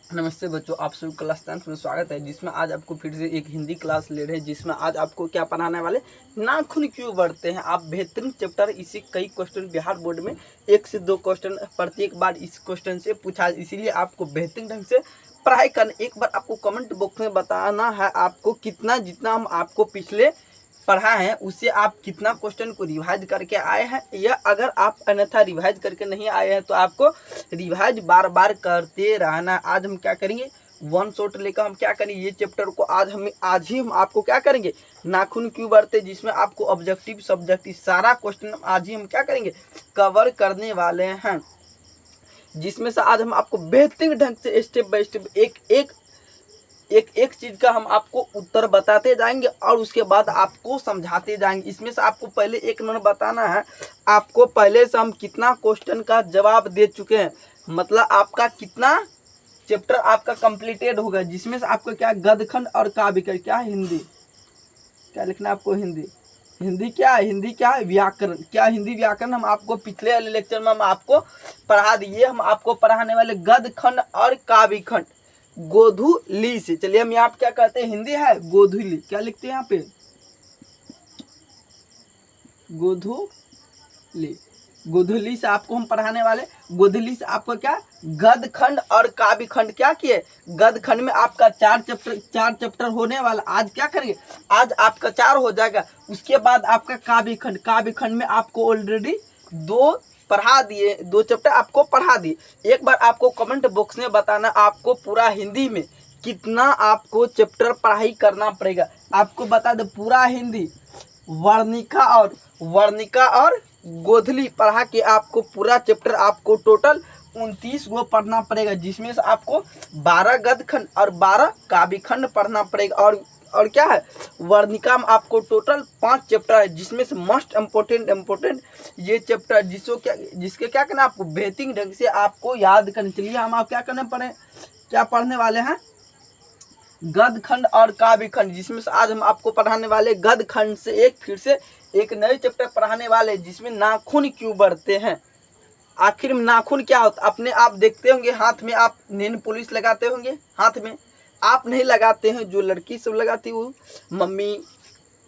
नमस्ते बच्चों, आप सभी क्लास 10 में स्वागत है। जिसमें आज आपको फिर से एक हिंदी क्लास ले रहे हैं, जिसमें आज आपको क्या पढ़ाने वाले, नाखून क्यों बढ़ते हैं। आप बेहतरीन चैप्टर, इसी कई क्वेश्चन बिहार बोर्ड में 1 से 2 क्वेश्चन प्रत्येक बार इस क्वेश्चन से पूछा, इसीलिए आपको बेहतरीन ढंग से पढ़ाई करना। एक बार आपको कमेंट बॉक्स में बताना है आपको कितना, जितना हम आपको पिछले पढ़ा है उससे आप कितना क्वेश्चन को रिवाइज करके आए हैं, या अगर आप अन्यथा रिवाइज करके नहीं आए हैं तो आपको रिवाइज बार बार करते रहना। आज हम क्या करेंगे, वन शॉट लेकर हम क्या करेंगे, ये चैप्टर को आज ही हम आपको क्या करेंगे, नाखून क्यों बढ़ते, जिसमें आपको ऑब्जेक्टिव सब्जेक्टिव सारा क्वेश्चन आज ही हम क्या करेंगे, कवर करने वाले हैं। जिसमें से आज हम आपको बेहतरीन ढंग से स्टेप बाय स्टेप एक चीज का हम आपको उत्तर बताते जाएंगे और उसके बाद आपको समझाते जाएंगे। इसमें से आपको पहले एक नंबर बताना है, आपको पहले से हम कितना क्वेश्चन का जवाब दे चुके हैं, मतलब आपका कितना चैप्टर आपका कंप्लीटेड होगा। जिसमें से आपको क्या, गद्यखंड और काव्य खंड, क्या हिंदी, क्या लिखना है आपको, हिंदी क्या है, हिंदी क्या है, व्याकरण, क्या हिंदी व्याकरण हम आपको पिछले वाले लेक्चर में हम आपको पढ़ा दिए। हम आपको पढ़ाने वाले गद्य खंड और काव्य खंड गोधुली से। चलिए हम यहाँ क्या कहते हैं, हिंदी है गोधुली, क्या लिखते हैं यहाँ पे, गोधुली। गोधुली से आपको हम पढ़ाने वाले, गोधुली से आपको क्या, गद्य खंड और काव्य खंड क्या किए। गद्य खंड में आपका चार चैप्टर होने वाला, आज क्या करेंगे, आज आपका 4 हो जाएगा। उसके बाद आपका काव्य खंड में आपको ऑलरेडी 2 पढ़ा दिए, 2 चैप्टर आपको पढ़ा दिए। एक बार आपको कमेंट बॉक्स में बताना आपको पूरा हिंदी में कितना आपको चैप्टर पढ़ाई करना पड़ेगा। आपको बता दे, पूरा हिंदी वर्णिका और गोधली पढ़ा के आपको पूरा चैप्टर आपको टोटल 29 गो पढ़ना पड़ेगा। जिसमें से आपको 12 गद्य खंड और 12 काव्य खंड पढ़ना पड़ेगा। और क्या है, वर्णिका में आपको टोटल 5 चैप्टर है, जिसमें से मोस्ट इम्पोर्टेंट ये चैप्टर जिसके क्या करना, आपको बेहतरीन ढंग से आपको याद करना। चलिए हम आप क्या पढ़ने वाले हैं, गद्य खंड और काव्य खंड। जिसमें से आज हम आपको पढ़ाने वाले गद्य खंड से फिर से एक नए चैप्टर पढ़ाने वाले, जिसमें नाखून क्यों बढ़ते हैं। आखिर में नाखून क्या होता है, अपने आप देखते होंगे हाथ में आप नेल पॉलिश लगाते होंगे, हाथ में आप नहीं लगाते हैं, जो लड़की सब लगाती हो, मम्मी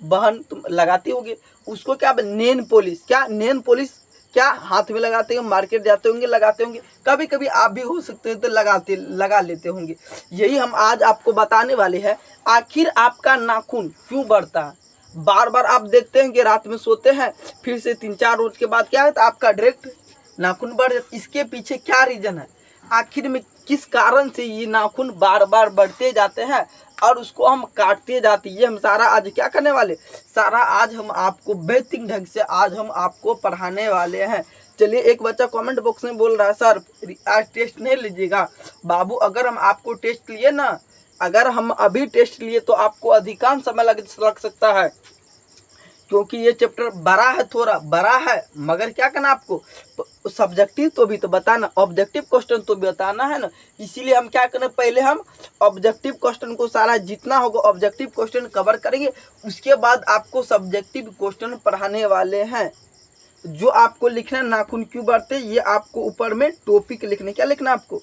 बहन तुम लगाती होगी, उसको क्या नेल पॉलिश, क्या नेल पॉलिश क्या हाथ में लगाते हो, मार्केट जाते होंगे लगाते होंगे, कभी कभी आप भी हो सकते हैं तो लगा लेते होंगे। यही हम आज आपको बताने वाले हैं, आखिर आपका नाखून क्यों बढ़ता है। बार बार आप देखते हैं कि रात में सोते हैं, फिर से 3-4 रोज के बाद क्या है, तो आपका डायरेक्ट नाखून बढ़ जाता। इसके पीछे क्या रीजन है, आखिर में किस कारण से ये नाखून बार बार बढ़ते जाते हैं और उसको हम काटते जाते हैं, ये हम सारा आज क्या करने वाले, सारा आज हम आपको बेहतरीन ढंग से आज हम आपको पढ़ाने वाले हैं। चलिए, एक बच्चा कमेंट बॉक्स में बोल रहा है, सर आज टेस्ट नहीं लीजिएगा। बाबू, अगर हम आपको टेस्ट लिए ना, अगर हम अभी टेस्ट लिए तो आपको अधिकांश समय लग सकता है, क्योंकि ये चैप्टर बड़ा है, थोड़ा बड़ा है, मगर क्या करना आपको, सब्जेक्टिव तो भी तो बताना, ऑब्जेक्टिव क्वेश्चन तो भी बताना है ना। इसीलिए हम क्या करें, पहले हम ऑब्जेक्टिव क्वेश्चन को सारा जितना होगा ऑब्जेक्टिव क्वेश्चन कवर करेंगे, उसके बाद आपको सब्जेक्टिव क्वेश्चन पढ़ाने वाले हैं। जो आपको लिखना, नाखून क्यों बढ़ते, ये आपको ऊपर में टॉपिक लिखने, क्या लिखना आपको,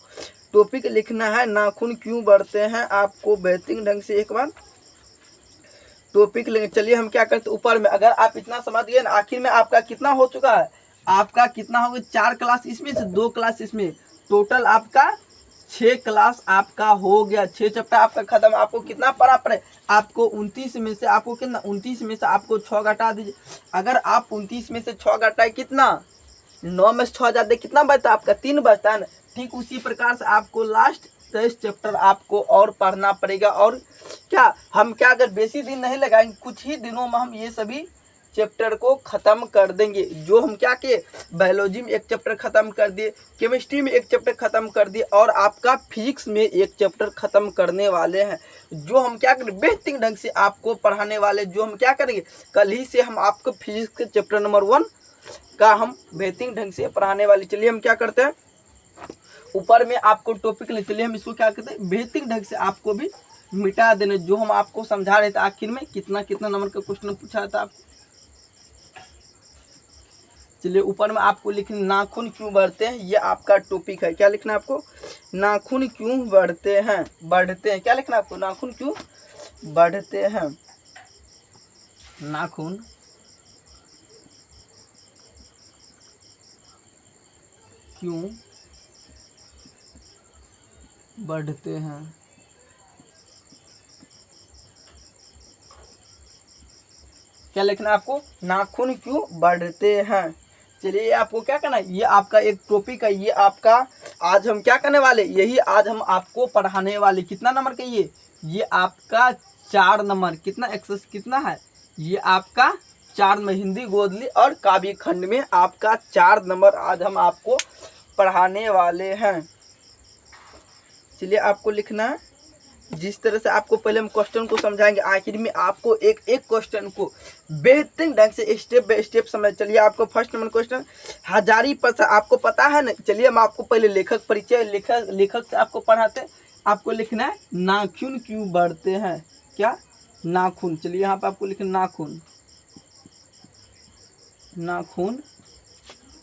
टॉपिक लिखना है, नाखून क्यों बढ़ते हैं। आपको बेहतरीन ढंग से एक बार टॉपिक लेंगे। चलिए हम क्या करते, ऊपर में अगर आप इतना समझ गए ना, आखिर में आपका कितना हो चुका है, आपका कितना हो गया, 4 क्लास इसमें से 2 क्लास इसमें, टोटल आपका 6 क्लास आपका हो गया, 6 चैप्टर आपका खत्म। आपको कितना पढ़ा पड़े, आपको 29 में से आपको कितना, 29 में से आपको 6 घटा दीजिए। अगर आप 29 में से 6 घटाए कितना, 9 में से 6 जाते कितना बचता, आपका 3 बचता है ना। ठीक उसी प्रकार से आपको लास्ट 23 चैप्टर आपको और पढ़ना पड़ेगा। और क्या हम क्या, अगर बेसी दिन नहीं लगाएंगे, कुछ ही दिनों में हम ये सभी चैप्टर को खत्म कर देंगे। जो हम क्या किए, बायोलॉजी में 1 चैप्टर खत्म कर दिए, केमिस्ट्री में 1 चैप्टर खत्म कर दिए, और आपका फिजिक्स में 1 चैप्टर खत्म करने वाले हैं। जो हम क्या करें, बेहतरीन ढंग से आपको पढ़ाने वाले, जो हम क्या करेंगे, कल ही से हम आपको फिजिक्स के चैप्टर नंबर 1 का हम बेहतरीन ढंग से पढ़ाने वाले। चलिए हम क्या करते हैं, ऊपर में आपको टॉपिक ले, चलिए हम इसको क्या करते हैं, बेहतरीन ढंग से आपको भी मिटा देने, जो हम आपको समझा रहे थे। आखिर में कितना नंबर का क्वेश्चन पूछा था आपको, चलिए ऊपर में आपको लिखना नाखून क्यों बढ़ते हैं, ये आपका टॉपिक है। क्या लिखना है आपको, नाखून क्यों बढ़ते हैं, बढ़ते हैं, क्या लिखना है आपको, नाखून क्यों बढ़ते हैं, नाखून क्यों बढ़ते हैं। क्या लिखना है आपको, नाखून क्यों बढ़ते हैं। चलिए आपको क्या करना है, ये आपका एक टॉपिक है, ये आपका आज हम क्या करने वाले, यही आज हम आपको पढ़ाने वाले। कितना नंबर का ये आपका 4 नंबर, कितना एक्सेस कितना है, ये आपका 4 में हिंदी गोदली और काव्य खंड में आपका 4 नंबर आज हम आपको पढ़ाने वाले हैं। चलिए आपको लिखना है, जिस तरह से आपको पहले हम क्वेश्चन को समझाएंगे, आखिर में आपको एक एक क्वेश्चन को बेहतरीन ढंग से स्टेप बाय स्टेप समझ। चलिए आपको फर्स्ट नंबर क्वेश्चन, हजारी पर आपको पता है ना। चलिए हम आपको पहले लेखक परिचय, लेखक से आपको पढ़ाते हैं। आपको लिखना है नाखून क्यों बढ़ते हैं, क्या, नाखून। चलिए यहाँ पे आपको लिखना नाखून, नाखून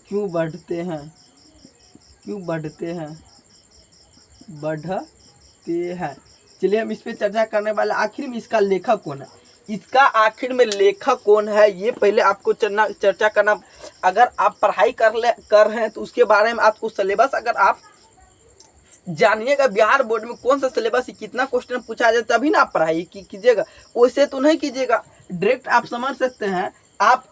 क्यों बढ़ते हैं, क्यों बढ़ते हैं, बढ़ते हैं। चलिए हम इस पे चर्चा करने वाले, आखिर में इसका लेखक कौन है, इसका आखिर में लेखक कौन है, ये पहले आपको चर्चा करना। अगर आप पढ़ाई कर रहे हैं तो उसके बारे में आपको सिलेबस अगर आप जानिएगा, बिहार बोर्ड में कौन सा सिलेबस है, कितना क्वेश्चन पूछा जाए, तभी ना आप पढ़ाई कीजिएगा। वैसे तो नहीं कीजिएगा, डायरेक्ट आप समझ सकते हैं। आप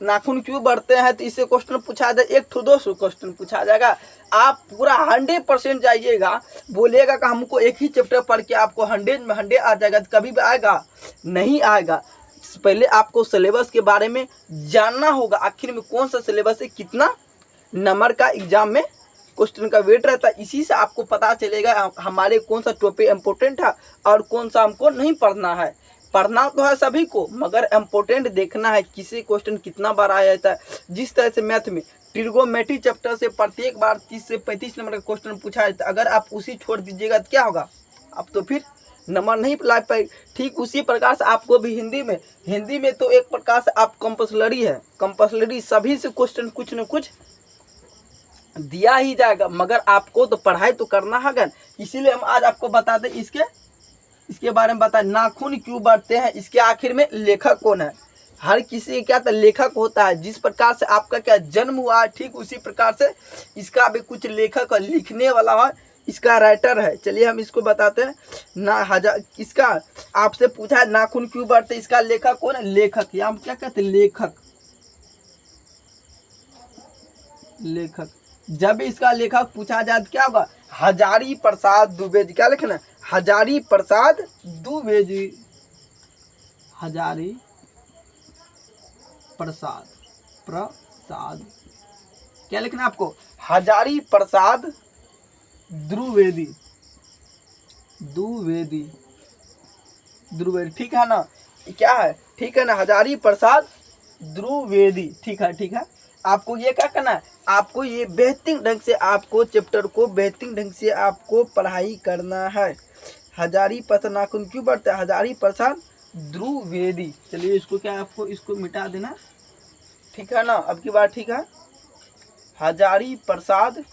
नाखून क्यों बढ़ते हैं तो इससे क्वेश्चन पूछा जाए, 100-200 क्वेश्चन पूछा जाएगा। आप पूरा 100% जाइएगा, बोलिएगा कि हमको एक ही चैप्टर पढ़ के आपको 100 में 100 आ जाएगा, तो कभी भी आएगा नहीं आएगा। पहले आपको सिलेबस के बारे में जानना होगा, आखिर में कौन सा सिलेबस है, कितना नंबर का एग्जाम में क्वेश्चन का वेट रहता है। इसी से आपको पता चलेगा हमारे कौन सा टॉपिक इम्पोर्टेंट है और कौन सा हमको नहीं पढ़ना है। पढ़ना तो है सभी को, मगर इम्पोर्टेंट देखना है किसी क्वेश्चन कितना बार आया जाता है। जिस तरह से मैथ में ट्रिगोनोमेट्री चैप्टर से प्रत्येक बार 30 से 35 नंबर का क्वेश्चन पूछा जाता है, अगर आप उसी छोड़ दीजिएगा तो क्या होगा, आप तो फिर नंबर नहीं ला पाए। ठीक उसी प्रकार से आपको भी हिंदी में तो एक प्रकार से आप कंपल्सरी है, कंपल्सरी सभी से क्वेश्चन कुछ न कुछ दिया ही जाएगा, मगर आपको तो पढ़ाई तो करना है। इसीलिए हम आज आपको बताते इसके बारे में बताएं, नाखून क्यों बढ़ते हैं, इसके आखिर में लेखक कौन है। हर किसी क्या था, लेखक होता है। जिस प्रकार से आपका क्या जन्म हुआ है, ठीक उसी प्रकार से इसका भी कुछ लेखक लिखने वाला है, इसका राइटर है। चलिए हम इसको बताते हैं। इसका आपसे पूछा है नाखून क्यों बढ़ते, इसका लेखक कौन है, लेखक, या हम क्या कहते हैं, लेखक। लेखक जब इसका लेखक पूछा जाए तो क्या होगा, हजारी प्रसाद द्विवेदी। क्या लिखना है, हजारी प्रसाद द्विवेदी, हजारी प्रसाद क्या लिखना है आपको, हजारी प्रसाद द्विवेदी, ठीक है ना, क्या है, ठीक है ना, हजारी प्रसाद द्विवेदी, ठीक है। आपको ये क्या करना है, आपको ये बेहतरीन ढंग से आपको चैप्टर को बेहतरीन ढंग से आपको पढ़ाई करना है। हजारी प्रसाद नाखून क्यों बढ़ता है, हजारी प्रसाद द्विवेदी। चलिए इसको क्या आपको इसको मिटा देना, ठीक है ना, अब की बार ठीक है, हजारी प्रसाद,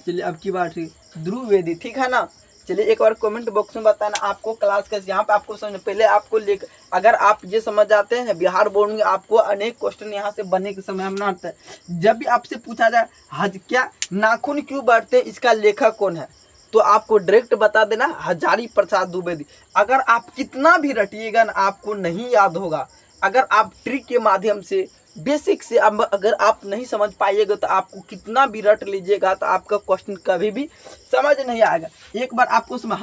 चलिए अब की बार ठीक, द्विवेदी, ठीक है ना। चलिए एक बार कमेंट बॉक्स में बताना आपको क्लास कैसे, यहाँ पे आपको समझ पहले आपको अगर आप ये समझ जाते हैं, बिहार बोर्ड में आपको अनेक क्वेश्चन यहाँ से बनने की संभावना आता है। जब भी आपसे पूछा जाए क्या नाखून क्यों बढ़ते हैं, इसका लेखक कौन है, तो आपको डायरेक्ट बता देना हजारी प्रसाद द्विवेदी। अगर आप कितना भी रटिएगा ना, आपको नहीं याद होगा। अगर आप ट्रिक के माध्यम से बेसिक से अगर आप नहीं समझ पाइएगा तो आपको कितना भी रट लीजिएगा तो आपका क्वेश्चन कभी भी समझ नहीं आएगा। एक बार आपको समझ,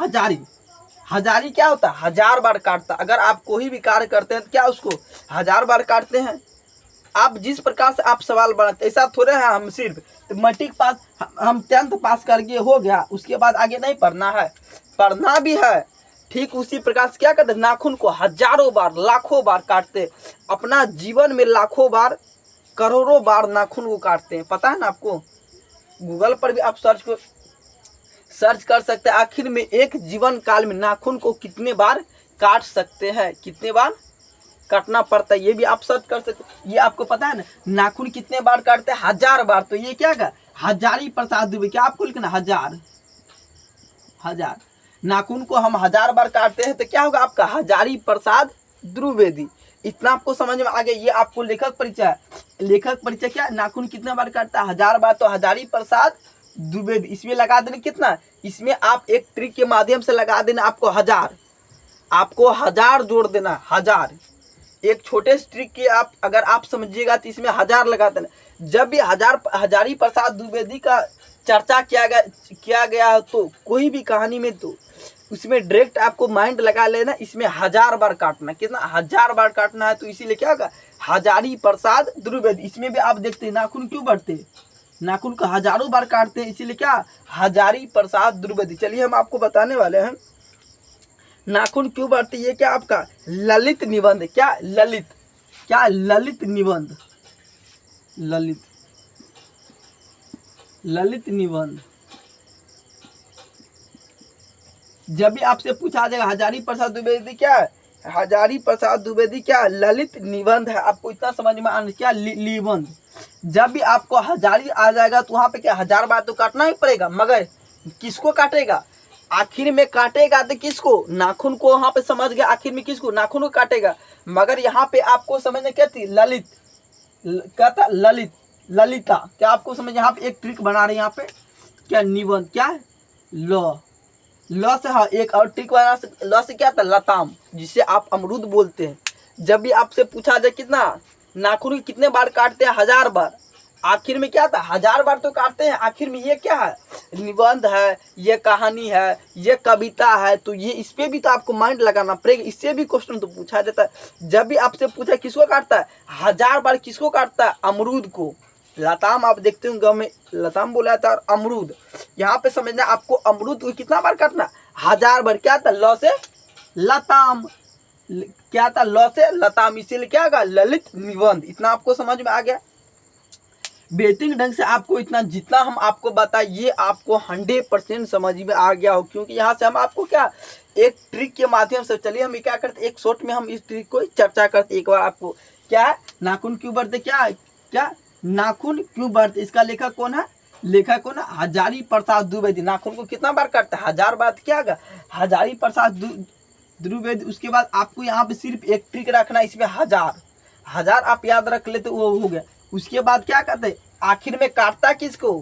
हजारी क्या होता है, 1000 बार काटता। अगर आप कोई भी कार्य करते हैं तो क्या उसको 1000 बार काटते हैं। आप जिस प्रकार से आप सवाल बनाते, ऐसा थोड़े है हम सिर्फ मैट्रिक पास, हम 10th पास करके हो गया, उसके बाद आगे नहीं पढ़ना है, पढ़ना भी है। ठीक उसी प्रकार से क्या करते, नाखून को हजारों बार लाखों बार काटते, अपना जीवन में लाखों बार करोड़ों बार नाखून को काटते हैं। पता है ना आपको, गूगल पर भी आप सर्च कर सकते हैं, आखिर में एक जीवन काल में नाखून को कितने बार काट सकते हैं, कितने बार काटना पड़ता है, ये भी आप सर्च कर सकते। ये आपको पता है ना नाखून कितने बार काटते हैं? 1000 बार। तो ये क्या है? हजारी प्रसाद दुबे। क्या आपको लिखना? हजार। हजार नाखून को हम 1000 बार काटते हैं तो क्या होगा आपका? हजारी प्रसाद द्विवेदी। इतना आपको समझ में आ गया। ये आपको लेखक परिचय है। लेखक परिचय क्या? नाखून कितने बार काटता है? 1000 बार। तो हजारी प्रसाद द्विवेदी। इसमें लगा देना कितना? इसमें आप एक ट्रिक के माध्यम से लगा देना आपको 1000। आपको 1000 जोड़ देना। 1000 एक छोटे से ट्रिक के आप अगर आप समझिएगा तो इसमें 1000 लगा देना। जब भी हजारी प्रसाद द्विवेदी का चर्चा किया गया तो कोई भी कहानी में तो उसमें डायरेक्ट आपको माइंड लगा लेना। इसमें 1000 बार काटना। कितना? 1000 बार काटना है। तो इसीलिए क्या होगा? हजारी प्रसाद द्विवेदी। इसमें भी आप देखते हैं नाखून क्यों बढ़ते हैं? नाखून को हजारों बार काटते हैं, इसीलिए क्या? हजारी प्रसाद द्विवेदी। चलिए हम आपको बताने वाले हैं नाखून क्यों बढ़ती है। क्या आपका ललित निबंध। क्या ललित? क्या ललित निबंध? ललित ललित निबंध। जब भी आपसे पूछा जाएगा हजारी प्रसाद द्विवेदी क्या है? हजारी प्रसाद द्विवेदी क्या? ललित निबंध है। आपको इतना समझ में आना। क्या? निबंध। जब भी आपको हजारी आ जाएगा तो वहां पे क्या 1000 बार तो काटना ही पड़ेगा, मगर किसको काटेगा? आखिर में काटेगा तो किसको? नाखून को। वहां पे समझ गया? आखिर में किसको? नाखून को काटेगा। मगर यहाँ पे आपको समझना क्या थी? ललित। क्या था? ललित, ललिता। क्या आपको समझ? यहाँ पे एक ट्रिक बना रहे हैं यहाँ पे। क्या? निबंध। क्या है? ल से। हाँ, एक और ट्रिक बना। ल से क्या था? लताम, जिसे आप अमरूद बोलते हैं। जब भी आपसे पूछा जाए कितना नाखून कितने बार काटते हैं? 1000 बार। आखिर में क्या था? 1000 बार तो काटते हैं। आखिर में ये क्या है? निबंध है, ये कहानी है, ये कविता है। तो ये इस पे भी तो आपको माइंड लगाना पड़ेगा। इससे भी क्वेश्चन तो पूछा जाता है। जब भी आपसे पूछा किसको काटता है? 1000 बार किसको काटता है? अमरूद को। लताम आप देखते हो गाँव में लताम बोला था। और अमरूद यहाँ पे समझना आपको अमरूद को कितना बार काटना? 1000 बार। क्या था? ल से लताम। क्या था? ल से लताम। इसीलिए क्या होगा? ललित निबंध। इतना आपको समझ में आ गया। बेहतरीन ढंग से आपको इतना जितना हम आपको बताए ये आपको 100% समझ में आ गया हो, क्योंकि यहाँ से हम आपको क्या एक ट्रिक के माध्यम से। चलिए हम क्या करते एक शॉर्ट में हम इस ट्रिक को चर्चा करते एक बार। आपको क्या है? नाखून क्यों बढ़ते? क्या क्या नाखून क्यों बढ़ते? इसका लेखक कौन है? लेखक कौन है? हजारी प्रसाद द्विवेदी। नाखून को कितना बार काटता है? 1000 बार। क्या होगा? हजारी प्रसाद द्विवेदी। उसके बाद आपको यहाँ पे सिर्फ एक ट्रिक रखना, इसमें 1000 आप याद रख लेते वो हो गया। उसके बाद क्या कहते हैं? आखिर में काटता किसको?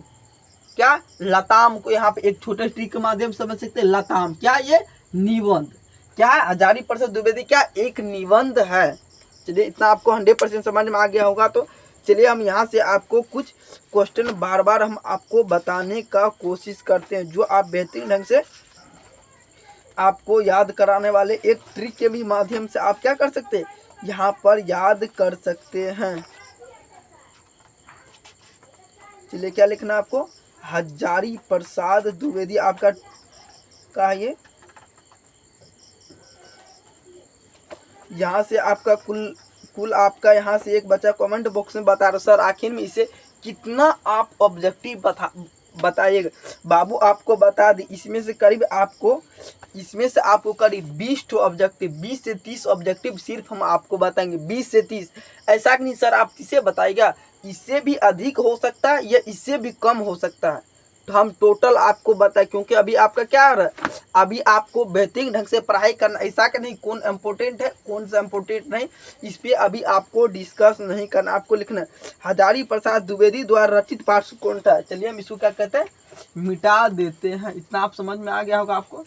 क्या? लताम को। यहाँ पे एक छोटे ट्रिक के माध्यम से समझ सकते हैं। लताम क्या? ये निबंध। क्या है? हजारी प्रसाद द्विवेदी क्या? एक निबंध है। चलिए इतना आपको 100% समझ में आ गया होगा। तो चलिए हम यहाँ से आपको कुछ क्वेश्चन बार बार हम आपको बताने का कोशिश करते हैं, जो आप बेहतरीन ढंग से आपको याद कराने वाले एक ट्रिक के भी माध्यम से आप क्या कर सकते हैं? यहाँ पर याद कर सकते हैं। चलिए क्या लिखना आपको? हजारी प्रसाद द्विवेदी आपका का ये। यहाँ से आपका कुल आपका यहाँ से एक बच्चा कमेंट बॉक्स में बता रहा सर आखिर में इसे कितना आप ऑब्जेक्टिव बताइएगा। बाबू आपको बता दी इसमें से आपको करीब 20 तो ऑब्जेक्टिव, 20 से 30 ऑब्जेक्टिव सिर्फ हम आपको बताएंगे। 20 से 30 ऐसा कि नहीं सर आप किसे बताइएगा? इससे भी अधिक हो सकता है या इससे भी कम हो सकता है। तो हम टोटल आपको बताएं, क्योंकि अभी आपका क्या है? अभी आपको बेहतरीन ढंग से पढ़ाई करना। ऐसा कि नहीं कौन इम्पोर्टेंट है कौन सा इम्पोर्टेंट नहीं, इस पर अभी आपको डिस्कस नहीं करना। आपको लिखना है हजारी प्रसाद द्विवेदी द्वारा रचित पाठ कौन था। चलिए हम इसको क्या कहते हैं? मिटा देते हैं। इतना आप समझ में आ गया होगा आपको।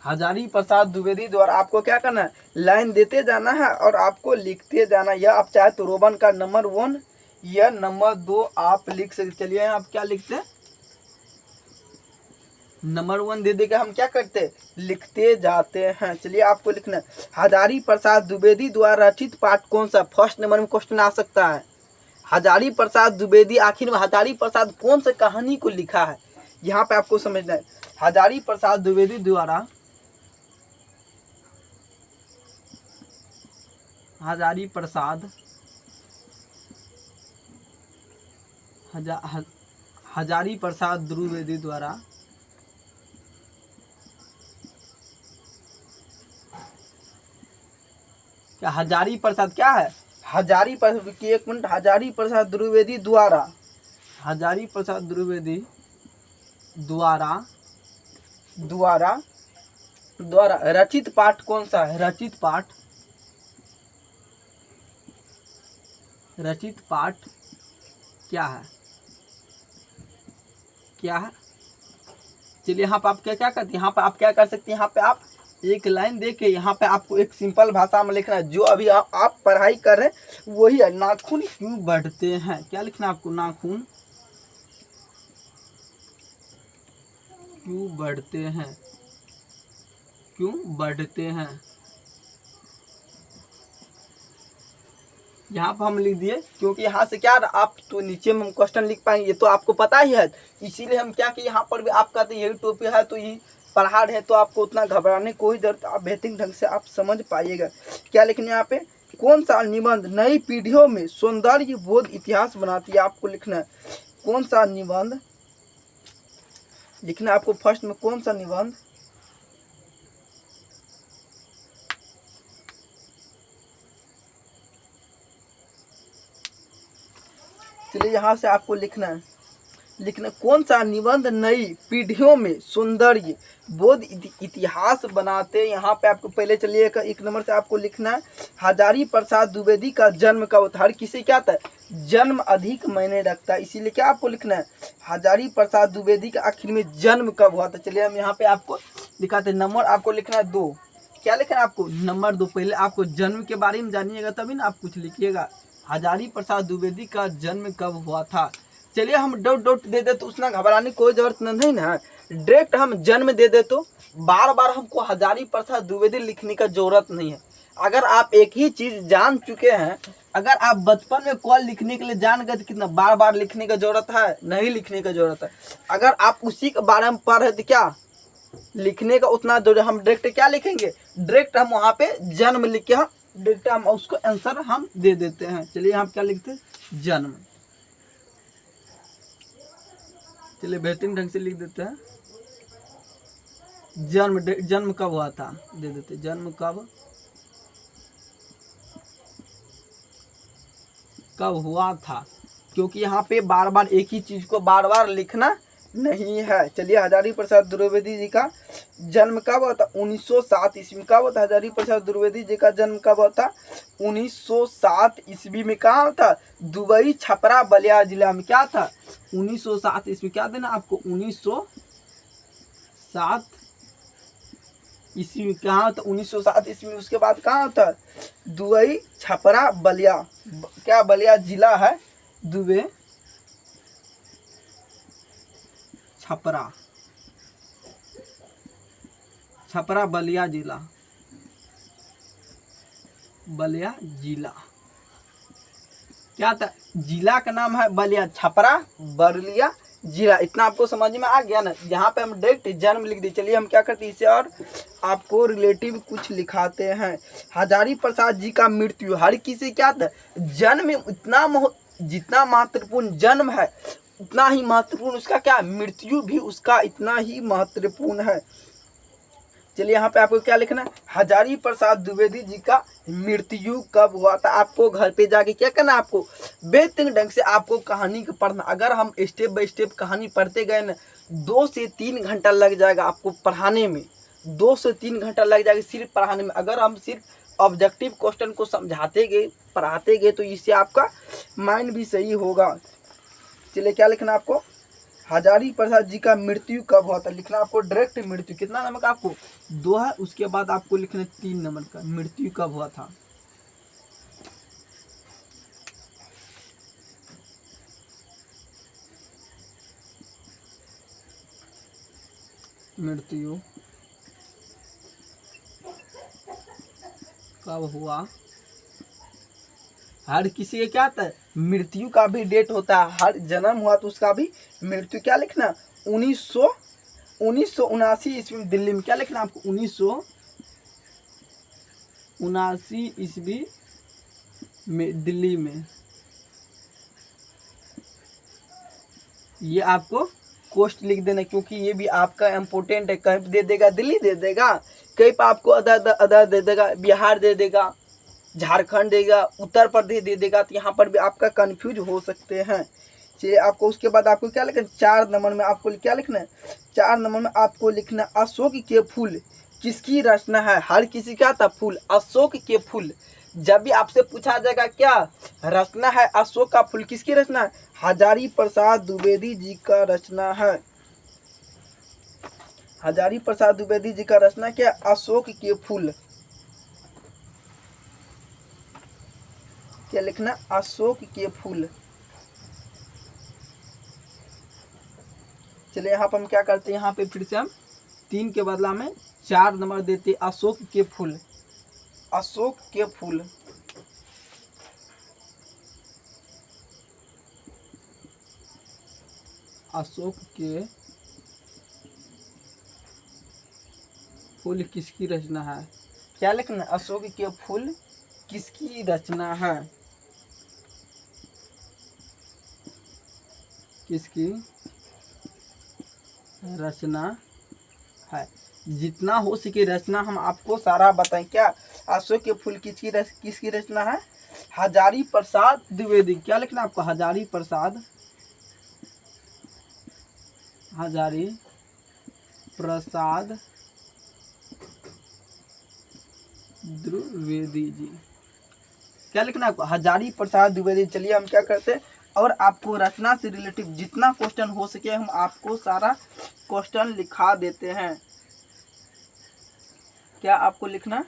हजारी प्रसाद द्विवेदी द्वारा आपको क्या करना है? लाइन देते जाना है और आपको लिखते जाना। यह आप चाहे तो रोमन का नंबर 1 या नंबर 2 आप लिख सकते। चलिए आप क्या लिखते हैं? नंबर 1 दे देकर हम क्या करते हैं? लिखते जाते हैं। चलिए आपको लिखना है हजारी प्रसाद द्विवेदी द्वारा रचित पाठ कौन सा। फर्स्ट नंबर में क्वेश्चन आ सकता है। हजारी प्रसाद द्विवेदी आखिर में हजारी प्रसाद कौन सा कहानी को लिखा है, यहाँ पे आपको समझना है। हजारी प्रसाद द्विवेदी द्वारा हजारी प्रसाद हजारी प्रसाद द्विवेदी द्वारा क्या हजारी प्रसाद क्या है? हजारी प्रसाद की 1 मिनट। हजारी प्रसाद द्विवेदी द्वारा, हजारी प्रसाद द्विवेदी द्वारा द्वारा द्वारा रचित पाठ कौन सा है? रचित पाठ, रचित पाठ क्या है? क्या है? चलिए यहाँ पे आप क्या क्या करते हैं, यहाँ पे आप क्या कर सकते हैं, यहाँ पे आप एक लाइन देके यहाँ पे आपको एक सिंपल भाषा में लिखना है, जो अभी आप पढ़ाई कर रहे हैं वही है। नाखून क्यों बढ़ते हैं? क्या लिखना है आपको? नाखून क्यों बढ़ते हैं? क्यों बढ़ते हैं? यहाँ पर हम लिख दिए, क्योंकि यहाँ से क्या आप तो नीचे में हम क्वेश्चन लिख पाएंगे, ये तो आपको पता ही है, इसीलिए हम क्या कि यहाँ पर भी आप कहते हैं यही टॉपिक है तो ये पढ़ा है, तो आपको उतना घबराने कोई जरूरत, आप बेहतरीन ढंग से आप समझ पाइएगा। क्या लिखना है यहाँ पे? कौन सा निबंध नई पीढ़ियों में सौंदर्य बोध इतिहास बनाती है? आपको लिखना है कौन सा निबंध लिखना है आपको। फर्स्ट में कौन सा निबंध चलिए यहाँ से आपको लिखना कौन सा निबंध नई पीढ़ियों में सौंदर्य बोध इतिहास बनाते। यहाँ पे आपको पहले चलिए एक नंबर से आपको लिखना है हजारी प्रसाद द्विवेदी का जन्म कब था? हर किसी क्या था? जन्म अधिक मायने रखता है, इसीलिए क्या आपको लिखना है? हजारी प्रसाद द्विवेदी का आखिर में जन्म कब हुआ था? चलिए हम यहाँ पे आपको दिखाते हैं। नंबर आपको लिखना है 2। क्या लिखना है आपको? नंबर 2। पहले आपको जन्म के बारे में जानिएगा तभी ना आप कुछ लिखिएगा। हजारी प्रसाद द्विवेदी का जन्म कब हुआ था? चलिए हम डॉट डॉट दे दे तो उसना घबराने की कोई जरूरत नहीं ना, डायरेक्ट हम जन्म दे दे तो बार बार हमको हजारी प्रसाद द्विवेदी लिखने का जरूरत नहीं है। अगर आप एक ही चीज जान चुके हैं, अगर आप बचपन में कॉल लिखने के लिए जान गए तो कितना बार बार लिखने का जरूरत है? नहीं लिखने का जरूरत है। अगर आप उसी के बारे में पढ़ रहे तो क्या लिखने का उतना जरूरत? हम डायरेक्ट क्या लिखेंगे? डायरेक्ट हम वहाँ पे जन्म लिख के हम डायरेक्ट हम उसको आंसर हम दे देते हैं। चलिए हम क्या लिखते हैं? जन्म। चलिए बेहतरीन ढंग से लिख देते हैं जन्म। जन्म कब हुआ था दे देते, जन्म कब हुआ था, क्योंकि यहाँ पे बार बार एक ही चीज को बार बार लिखना नहीं है। चलिए हजारी प्रसाद द्विवेदी जी का जन्म कब हुआ था? 1907 ईस्वी में। कब हुआ था हजारी प्रसाद द्विवेदी जी का जन्म? कब हुआ था? 1907 ईस्वी में। कहाँ था? दुबई छपरा बलिया जिला में। क्या था? 1907 ईस्वी। क्या देना आपको? 1907 ईस्वी में। कहाँ था? 1907 ईस्वी में। उसके बाद कहाँ था? दुबई छपरा बलिया, क्या बलिया जिला है? दुबई छपरा बलिया जिला, बलिया जिला। क्या था? जिला का नाम है बलिया, छपरा बलिया जिला। इतना आपको समझ में आ गया ना? यहाँ पे हम डायरेक्ट जन्म लिख दी। चलिए हम क्या करते हैं इसे और आपको रिलेटिव कुछ लिखाते हैं। हजारी प्रसाद जी का मृत्यु। हर किसी क्या था? जन्म इतना जितना महत्वपूर्ण जन्म है उतना ही महत्वपूर्ण उसका क्या? मृत्यु भी उसका इतना ही महत्वपूर्ण है। चलिए यहाँ पे आपको क्या लिखना है? हजारी प्रसाद द्विवेदी जी का मृत्यु कब हुआ था? आपको घर पे जाके क्या करना है? आपको बेहतरीन ढंग से आपको कहानी को पढ़ना। अगर हम स्टेप बाय स्टेप कहानी पढ़ते गए ना 2 से 3 घंटा लग जाएगा आपको पढ़ाने में। 2 से 3 घंटा लग जाएगा सिर्फ पढ़ाने में। अगर हम सिर्फ ऑब्जेक्टिव क्वेश्चन को समझाते गए पढ़ाते गए तो इससे आपका माइंड भी सही होगा। चलिए क्या लिखना आपको? हजारी प्रसाद जी का मृत्यु कब हुआ था? लिखना आपको डायरेक्ट मृत्यु। कितना नंबर का? आपको 2 है। उसके बाद आपको लिखना 3 नंबर का मृत्यु कब हुआ था। मृत्यु कब हुआ? हर किसी का क्या था? मृत्यु का भी डेट होता है। हर जन्म हुआ तो उसका भी मृत्यु। क्या लिखना? 1979 ईस्वी में दिल्ली में। क्या लिखना आपको? 1979 ईस्वी में दिल्ली में। ये आपको कोस्ट लिख देना, क्योंकि ये भी आपका इम्पोर्टेंट है। कहीं दे देगा दिल्ली दे देगा, कहीं पर आपको अदर दे देगा, बिहार दे देगा, झारखंड देगा, उत्तर प्रदेश दे देगा, तो यहाँ पर भी आपका कंफ्यूज हो सकते हैं। चलिए आपको उसके बाद आपको क्या लिखना है, 4 नंबर में आपको क्या लिखना है, 4 नंबर में आपको लिखना अशोक के फूल किसकी रचना है। हर किसी का था फूल, अशोक के फूल। जब भी आपसे पूछा जाएगा क्या रचना है अशोक का फूल, किसकी रचना है, हजारी प्रसाद द्विवेदी जी का रचना है। हजारी प्रसाद द्विवेदी जी का रचना क्या, अशोक के फूल। क्या लिखना, अशोक के फूल। चलिए यहाँ पर हम क्या करते हैं, यहाँ पे फिर से हम 3 के बदला में 4 नंबर देते, अशोक के फूल, अशोक के फूल। अशोक के फूल किसकी रचना है। क्या लिखना, अशोक के फूल किसकी रचना है, किसकी रचना है। जितना हो सके रचना हम आपको सारा बताएं। क्या अशोक के फूल किसकी रचना है, हजारी प्रसाद द्विवेदी। क्या लिखना आपको, हजारी प्रसाद, हजारी प्रसाद द्विवेदी जी। क्या लिखना आपको, हजारी प्रसाद द्विवेदी। चलिए हम क्या करते हैं, और आपको रचना से रिलेटिव जितना क्वेश्चन हो सके हम आपको सारा क्वेश्चन लिखा देते हैं। क्या आपको लिखना,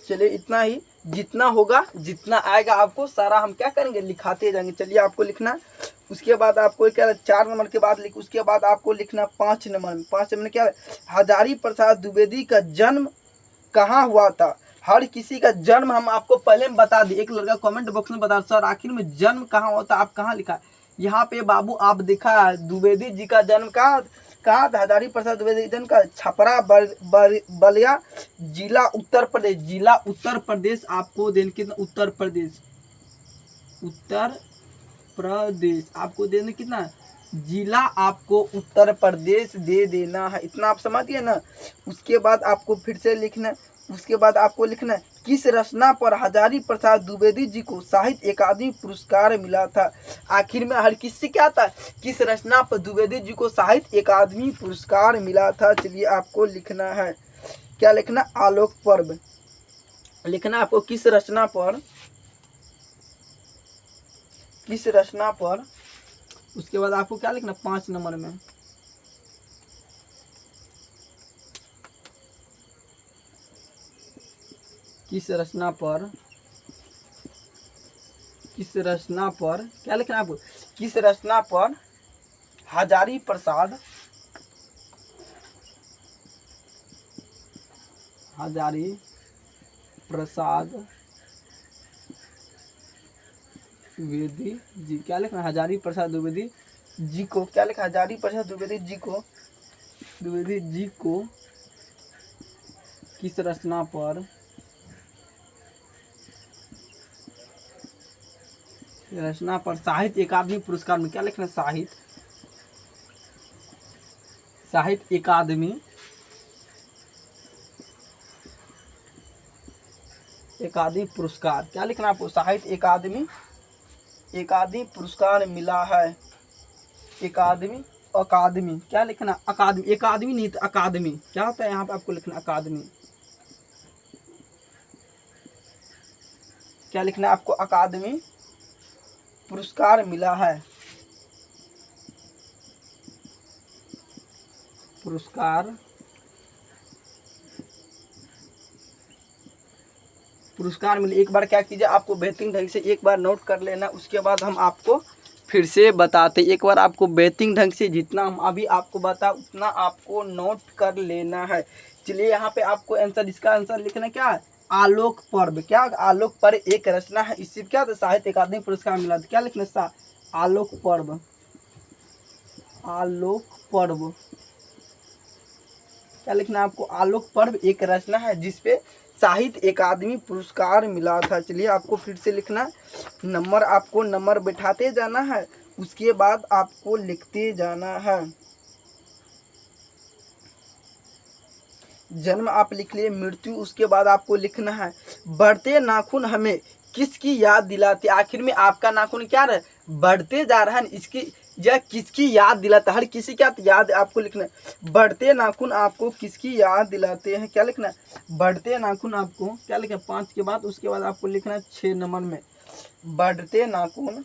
चलिए इतना ही, जितना होगा जितना आएगा आपको सारा हम क्या करेंगे, लिखाते जाएंगे। चलिए आपको लिखना, उसके बाद आपको क्या 4 नंबर के बाद लिख, उसके बाद आपको लिखना 5 नंबर में। 5 नंबर क्या है, हजारी प्रसाद द्विवेदी का जन्म कहाँ हुआ था। हर किसी का जन्म हम आपको पहले में बता दिए। एक लड़का कमेंट बॉक्स में बता सर आखिर में जन्म कहाँ होता, आप कहाँ लिखा, यहाँ पे बाबू आप दिखा द्विवेदी जी का जन्म कहाँ कहाँ था, हजारी प्रसाद द्विवेदी जन्म का छपरा बलिया जिला उत्तर प्रदेश, जिला उत्तर प्रदेश आपको देने कितना, उत्तर प्रदेश, उत्तर प्रदेश आपको देना कितना, जिला आपको उत्तर प्रदेश दे देना है। इतना आप समझ गए ना। उसके बाद आपको फिर से लिखना, उसके बाद आपको लिखना है किस रचना पर हजारी प्रसाद द्विवेदी जी को साहित्य अकादमी पुरस्कार मिला था। आखिर में हर किससे क्या था, किस रचना पर द्विवेदी जी को साहित्य अकादमी पुरस्कार मिला था। चलिए आपको लिखना है, क्या लिखना, आलोक पर्व लिखना आपको, किस रचना पर, किस रचना पर। उसके बाद आपको क्या लिखना, 5 नंबर में किस रचना पर, किस रचना पर क्या लिखना आपको, किस रचना पर हजारी प्रसाद, हजारी प्रसाद द्विवेदी जी, क्या लिखना, हजारी प्रसाद द्विवेदी जी को, क्या लिखा, हजारी प्रसाद द्विवेदी जी को, द्विवेदी जी को किस रचना पर, रचना पर साहित्य अकादमी पुरस्कार में, क्या लिखना, साहित्य, साहित्य अकादमी, अकादमी पुरस्कार, क्या लिखना आपको, साहित्य अकादमी, अकादमी पुरस्कार मिला है। अकादमी, अकादमी क्या लिखना, अकादमी, अकादमी नहीं तो अकादमी, क्या होता है यहाँ पे आपको लिखना, अकादमी, क्या लिखना आपको, अकादमी पुरस्कार मिला है, पुरस्कार, पुरस्कार मिले। एक बार क्या कीजिए, आपको बेहतरीन ढंग से एक बार नोट कर लेना, उसके बाद हम आपको फिर से बताते। एक बार आपको बेहतरीन ढंग से जितना हम अभी आपको बता उतना आपको नोट कर लेना है। चलिए यहाँ पे आपको आंसर, इसका आंसर लिखना क्या है, आलोक पर्व। क्या, आलोक पर्व एक रचना है, इससे क्या था, साहित्य अकादमी पुरस्कार मिला था। क्या लिखना, आलोक पर्व, आलोक पर्व क्या लिखना है आपको, आलोक पर्व एक रचना है जिसपे साहित्य अकादमी पुरस्कार मिला था। चलिए आपको फिर से लिखना, नंबर आपको नंबर बैठाते जाना है, उसके बाद आपको लिखते जाना है। जन्म आप लिख लिए, मृत्यु उसके बाद आपको लिखना है। बढ़ते नाखून हमें किसकी याद दिलाते, आखिर में आपका नाखून क्या रहा है, बढ़ते जा रहा है, इसकी यह किसकी याद दिलाता है, हर किसी क्या याद आपको लिखना है। बढ़ते नाखून आपको किसकी याद दिलाते हैं, क्या लिखना है, बढ़ते नाखून आपको क्या लिखना है 5 के बाद, उसके बाद आपको लिखना है 6 नंबर में, बढ़ते नाखून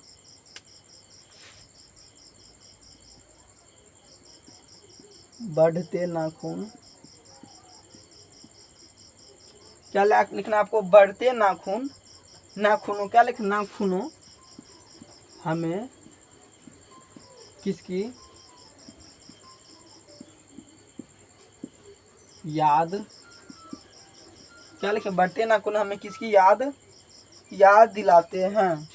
बढ़ते नाखून क्या लिखना है आपको, बढ़ते नाखून नाखूनों क्या लिखना, नाखूनों हमें किसकी याद, क्या लिखे, बढ़ते नाखून हमें किसकी याद दिलाते हैं।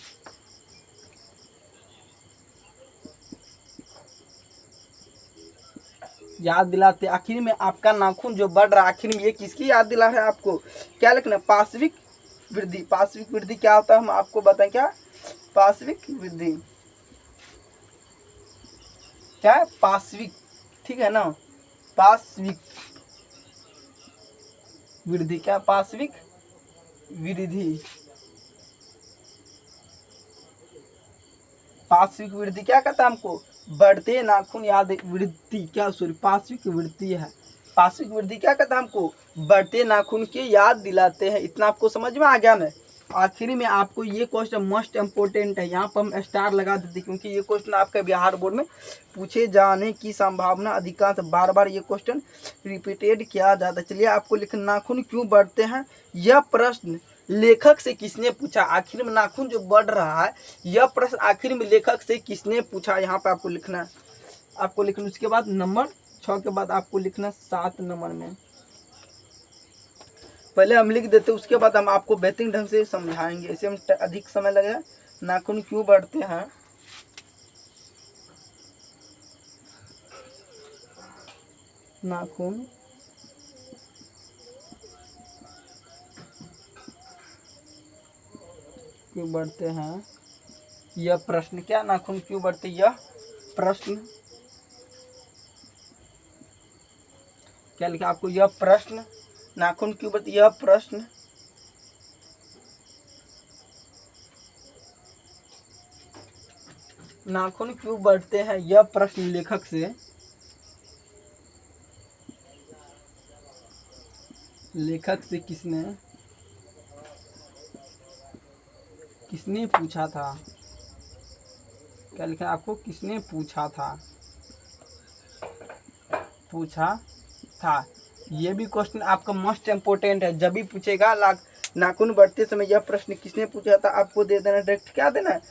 याद दिलाते, आखिर में आपका नाखून जो बढ़ रहा है, आखिर में ये किसकी याद दिला रहा है आपको, क्या लिखना, पार्श्विक वृद्धि। पार्श्विक वृद्धि क्या होता है हम आपको बताएं, क्या पार्श्विक वृद्धि, क्या है पार्श्विक, ठीक है ना, पार्श्विक वृद्धि, क्या पार्श्विक वृद्धि, पार्श्विक वृद्धि क्या कहता है हमको, बढ़ते नाखून याद वृद्धि, क्या सॉरी पार्श्विक वृद्धि है, पार्श्विक वृद्धि क्या कहता है हमको, बढ़ते नाखून की याद दिलाते हैं। इतना आपको समझ में आ गया ना। आखिरी में आपको ये क्वेश्चन मोस्ट इम्पोर्टेंट है, यहाँ पर हम स्टार लगा देते क्योंकि ये क्वेश्चन आपके बिहार बोर्ड में पूछे जाने की संभावना अधिकांश, बार बार ये क्वेश्चन रिपीटेड किया जाता है। चलिए आपको लिखना, नाखून क्यों बढ़ते हैं, यह प्रश्न लेखक से किसने पूछा, आखिर में नाखून जो बढ़ रहा है यह प्रश्न आखिर में लेखक से किसने पूछा, यहाँ पे आपको लिखना है, आपको लिखना। उसके बाद नंबर 6 के बाद आपको लिखना 7 नंबर में, पहले हम लिख देते उसके बाद हम आपको बेहतरीन ढंग से समझाएंगे, इसे हम अधिक समय लगेगा। नाखून क्यों बढ़ते हैं, नाखून क्यों बढ़ते हैं, यह प्रश्न, क्या नाखून क्यों बढ़ते, यह प्रश्न, क्या लिखा आपको, यह प्रश्न, नाखून क्यों बढ़ते, यह प्रश्न नाखून क्यों बढ़ते हैं, यह प्रश्न लेखक से किसने पूछा था, क्या लिखा आपको, किसने पूछा था। ये भी क्वेश्चन आपका मोस्ट इम्पोर्टेंट है, जब भी पूछेगा नाखून बढ़ते समय यह प्रश्न किसने पूछा था, आपको दे देना डायरेक्ट, क्या देना है,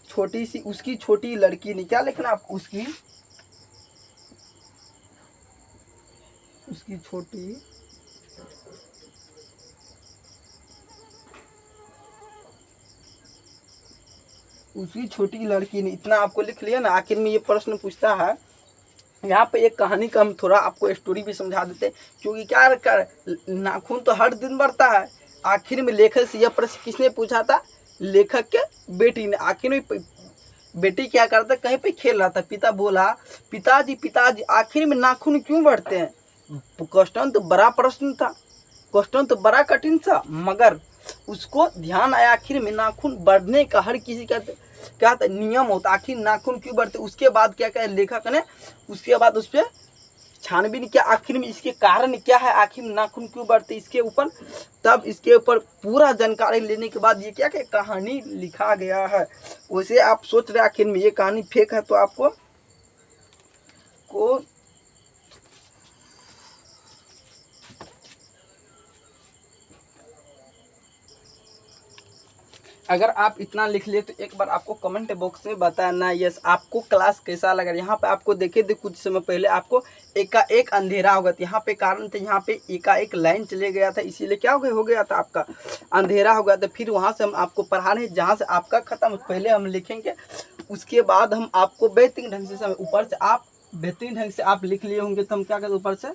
छोटी सी उसकी छोटी लड़की ने, क्या लिखना आपको, उसकी छोटी लड़की ने, इतना आपको लिख लिया ना। आखिर में ये प्रश्न पूछता है, यहाँ पे एक कहानी का हम थोड़ा आपको स्टोरी भी समझा देते हैं, क्योंकि क्या कर नाखून तो हर दिन बढ़ता है। आखिर में लेखक से यह प्रश्न किसने पूछा था, लेखक के बेटी ने। आखिर में बेटी क्या करता, कहीं पे खेल रहा था, पिता बोला, पिताजी आखिर में नाखून क्यों बढ़ते हैं। क्वेश्चन तो बड़ा प्रश्न था, क्वेश्चन तो बड़ा कठिन था, मगर उसको ध्यान आया आखिर में नाखून बढ़ने का हर किसी का क्या था नियम होता, आखिर नाखून क्यों बढ़ते। उसके बाद क्या क्या लेखक ने उसके बाद उस पर छानबीन किया, आखिर में इसके कारण क्या है, आखिर नाखून क्यों बढ़ते इसके ऊपर, तब इसके ऊपर पूरा जानकारी लेने के बाद ये क्या क्या कहानी लिखा गया है। वैसे आप सोच रहे आखिर में ये कहानी फेक है, तो आपको अगर आप इतना लिख लिए तो एक बार आपको कमेंट बॉक्स में बताना यस आपको क्लास कैसा लगा। यहाँ पे आपको देखे थे कुछ समय पहले आपको एकाएक अंधेरा होगा, तो यहाँ पे कारण थे, यहाँ पे एकाएक लाइन चले गया था, इसीलिए क्या हो गया था आपका अंधेरा हो गया था। फिर वहाँ से हम आपको पढ़ा रहे हैं जहाँ से आपका खत्म, पहले हम लिखेंगे उसके बाद हम आपको बेहतरीन ढंग से ऊपर से आप बेहतरीन ढंग से आप लिख लिए होंगे, तो हम क्या कहते ऊपर से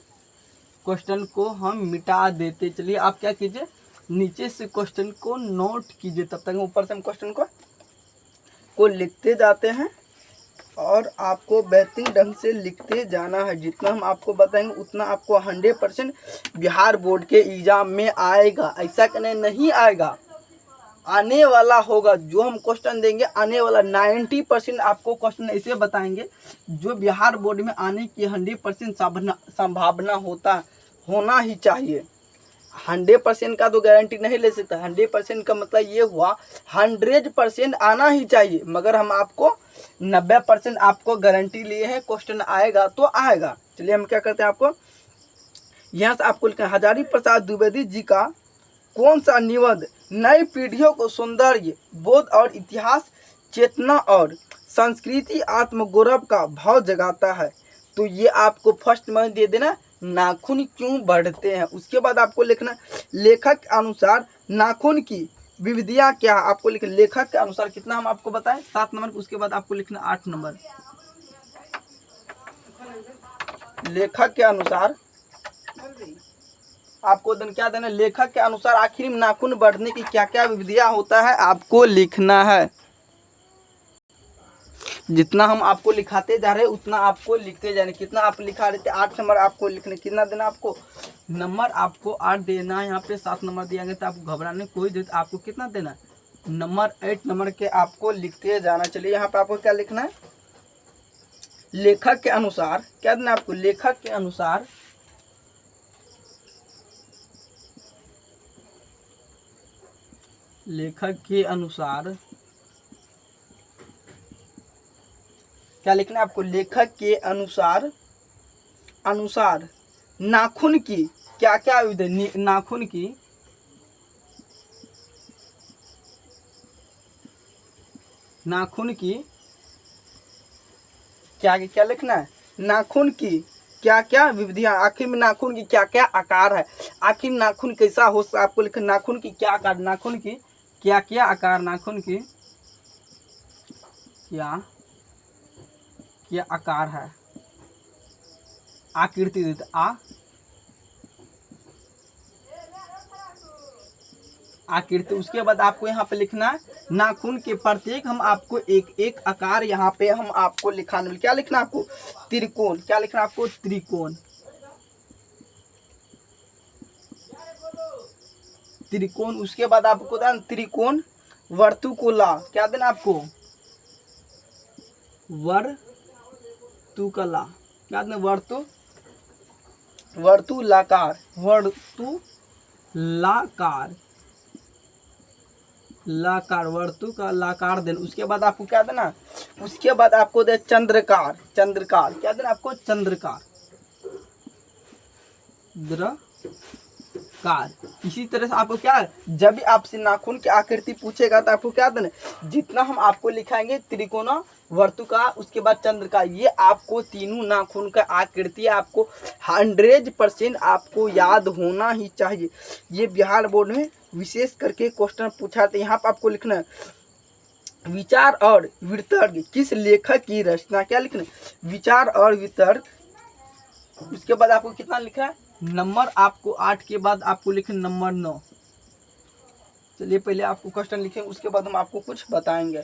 क्वेश्चन को हम मिटा देते। चलिए आप क्या कीजिए, नीचे से क्वेश्चन को नोट कीजिए, तब तक ऊपर से हम क्वेश्चन को लिखते जाते हैं और आपको बेहतरीन ढंग से लिखते जाना है। जितना हम आपको बताएंगे उतना आपको 100% बिहार बोर्ड के एग्जाम में आएगा। ऐसा कहने नहीं आएगा, आने वाला होगा। जो हम क्वेश्चन देंगे आने वाला 90% आपको क्वेश्चन ऐसे बताएंगे जो बिहार बोर्ड में आने की 100% संभावना होना ही चाहिए। 100% का तो गारंटी नहीं ले सकता। 100% का मतलब ये हुआ 100% आना ही चाहिए, मगर हम आपको 90% आपको गारंटी लिए हैं क्वेश्चन आएगा तो आएगा। चलिए हम क्या करते हैं, आपको यहाँ से आपको लिखना है, हजारी प्रसाद द्विवेदी जी का कौन सा निबंध नई पीढ़ियों को सौंदर्य बोध और इतिहास चेतना और संस्कृति आत्मगौरव का भाव जगाता है। तो ये आपको फर्स्ट में दे देना, नाखून क्यों बढ़ते हैं। उसके बाद आपको लिखना लेखक के अनुसार नाखून की विविधियां क्या। आपको लिखना लेखक के अनुसार कितना हम आपको बताएं 7 नंबर। उसके बाद आपको लिखना 8 नंबर। लेखक के अनुसार आपको क्या देना, लेखक के अनुसार आखिर में नाखून बढ़ने की क्या क्या विधियां होता है आपको लिखना है। जितना हम आपको लिखाते जा रहे हैं उतना आपको लिखते जाने। कितना आप लिखा रहे थे 8 नंबर आपको लिखने, कितना देना आपको नंबर, आपको 8 देना है। यहाँ पे 7 नंबर दिया गया तो आपको घबराने कोई देर, आपको कितना देना नंबर 8 नंबर के आपको लिखते जाना। चलिए यहाँ पे आपको क्या लिखना है, लेखक के अनुसार क्या देना आपको, लेखक के अनुसार क्या लिखना है आपको, लेखक के अनुसार नाखून की क्या क्या विधि, नाखून की क्या क्या लिखना है, नाखून की क्या क्या विधियां, आखिर में नाखून की क्या क्या आकार है, आखिर नाखून कैसा हो, आपको लिखना नाखून की क्या आकार, नाखून की क्या क्या आकार, नाखून की क्या आकार है, आकृति आकृति। उसके बाद आपको यहाँ पे लिखना है नाखून के प्रत्येक हम आपको एक एक आकार यहाँ पे हम आपको लिखाने, क्या लिखना आपको, त्रिकोण। क्या लिखना आपको, त्रिकोण। उसके बाद आपको देना त्रिकोण वर्तुकुला, क्या देना आपको, वर्तुकला, क्या देना वर्तुलाकार वर्तुलाकार देना। उसके बाद आपको क्या देना, उसके बाद आपको दे चंद्रकार, क्या देना आपको, चंद्रकार। इसी तरह से आपको क्या, जब भी आपसे नाखून की आकृति पूछेगा तो आपको क्या देना, जितना हम आपको लिखाएंगे त्रिकोण वर्तुका, उसके बाद चंद्र का, ये आपको तीनों नाखून का आकृति आपको 100% आपको याद होना ही चाहिए। ये बिहार बोर्ड में विशेष करके क्वेश्चन पूछा था। यहाँ पर आपको लिखना है विचार और वितर्क किस लेखक की रचना, क्या लिखना है, विचार और वितर्क। उसके बाद आपको कितना लिखा है नंबर, आपको 8 के बाद आपको लिखना नंबर 9। चलिए पहले आपको क्वेश्चन लिखेंगे, उसके बाद हम आपको कुछ बताएंगे।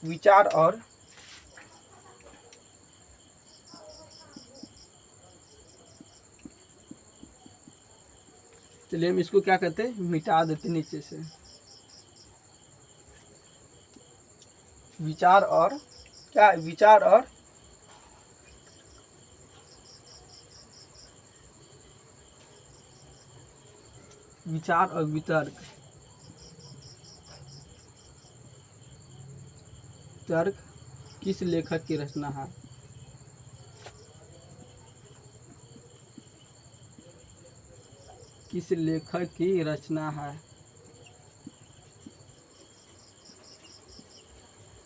विचार और चलिए हम इसको क्या कहते हैं, मिटा देते नीचे से। विचार और क्या, विचार और वितर्क, किस लेखक की रचना है। किस लेखक की रचना है,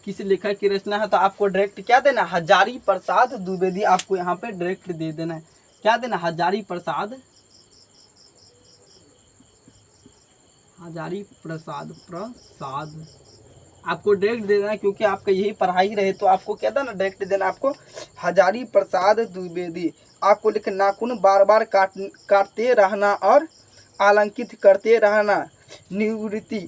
किस लेखक की रचना है। तो आपको डायरेक्ट क्या देना, हजारी प्रसाद द्विवेदी, आपको यहाँ पे डायरेक्ट दे देना है। क्या देना, हजारी प्रसाद आपको डायरेक्ट दे देना, क्योंकि आपका यही पढ़ाई रहे तो आपको क्या देना, डायरेक्ट देना आपको हजारी प्रसाद द्विवेदी। आपको लिखना नाखून बार बार काटते रहना और अलंकित करते रहना निवृत्ति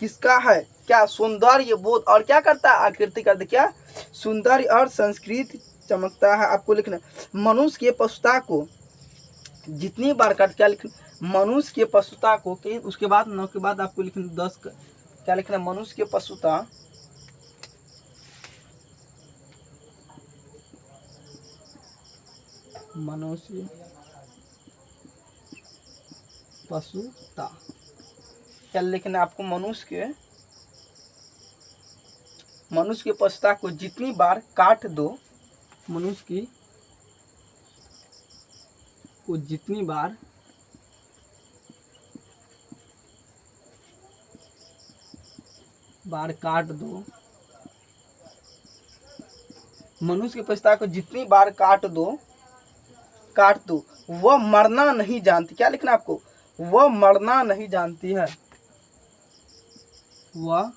किसका है? क्या? सौंदर्य बोध और क्या करता है? आकृति करते क्या? सौंदर्य और संस्कृत चमकता है। आपको लिखना मनुष्य के पशुता को जितनी बार काट क्या लिखना? मनुष्य के पशुता को के उसके बाद 9 के बाद आपको लिखना 10 क्या लिखना? मनुष्य के पशुता मनुष्य पशुता क्या लिखना? आपको मनुष्य के पशुता को जितनी बार काट दो, मनुष्य की को जितनी बार काट दो, मनुष्य के पशुता को जितनी बार काट दो वह मरना नहीं जानती। क्या लिखना आपको? वह मरना नहीं जानती है। वह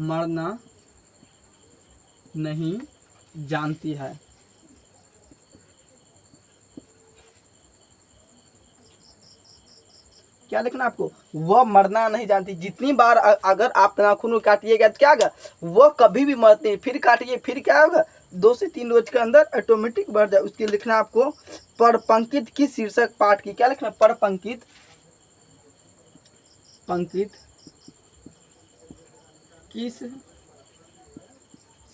मरना नहीं जानती है। क्या लिखना आपको? वह मरना नहीं जानती। जितनी बार अगर आप नाखून काटिएगा तो क्या होगा? वह कभी भी मरते हैं। फिर काटिए, फिर क्या होगा? 2 से 3 रोज के अंदर ऑटोमेटिक बढ़ जाए। उसके लिखना आपको परपंकित की शीर्षक पाठ की। क्या लिखना? परपंकित किस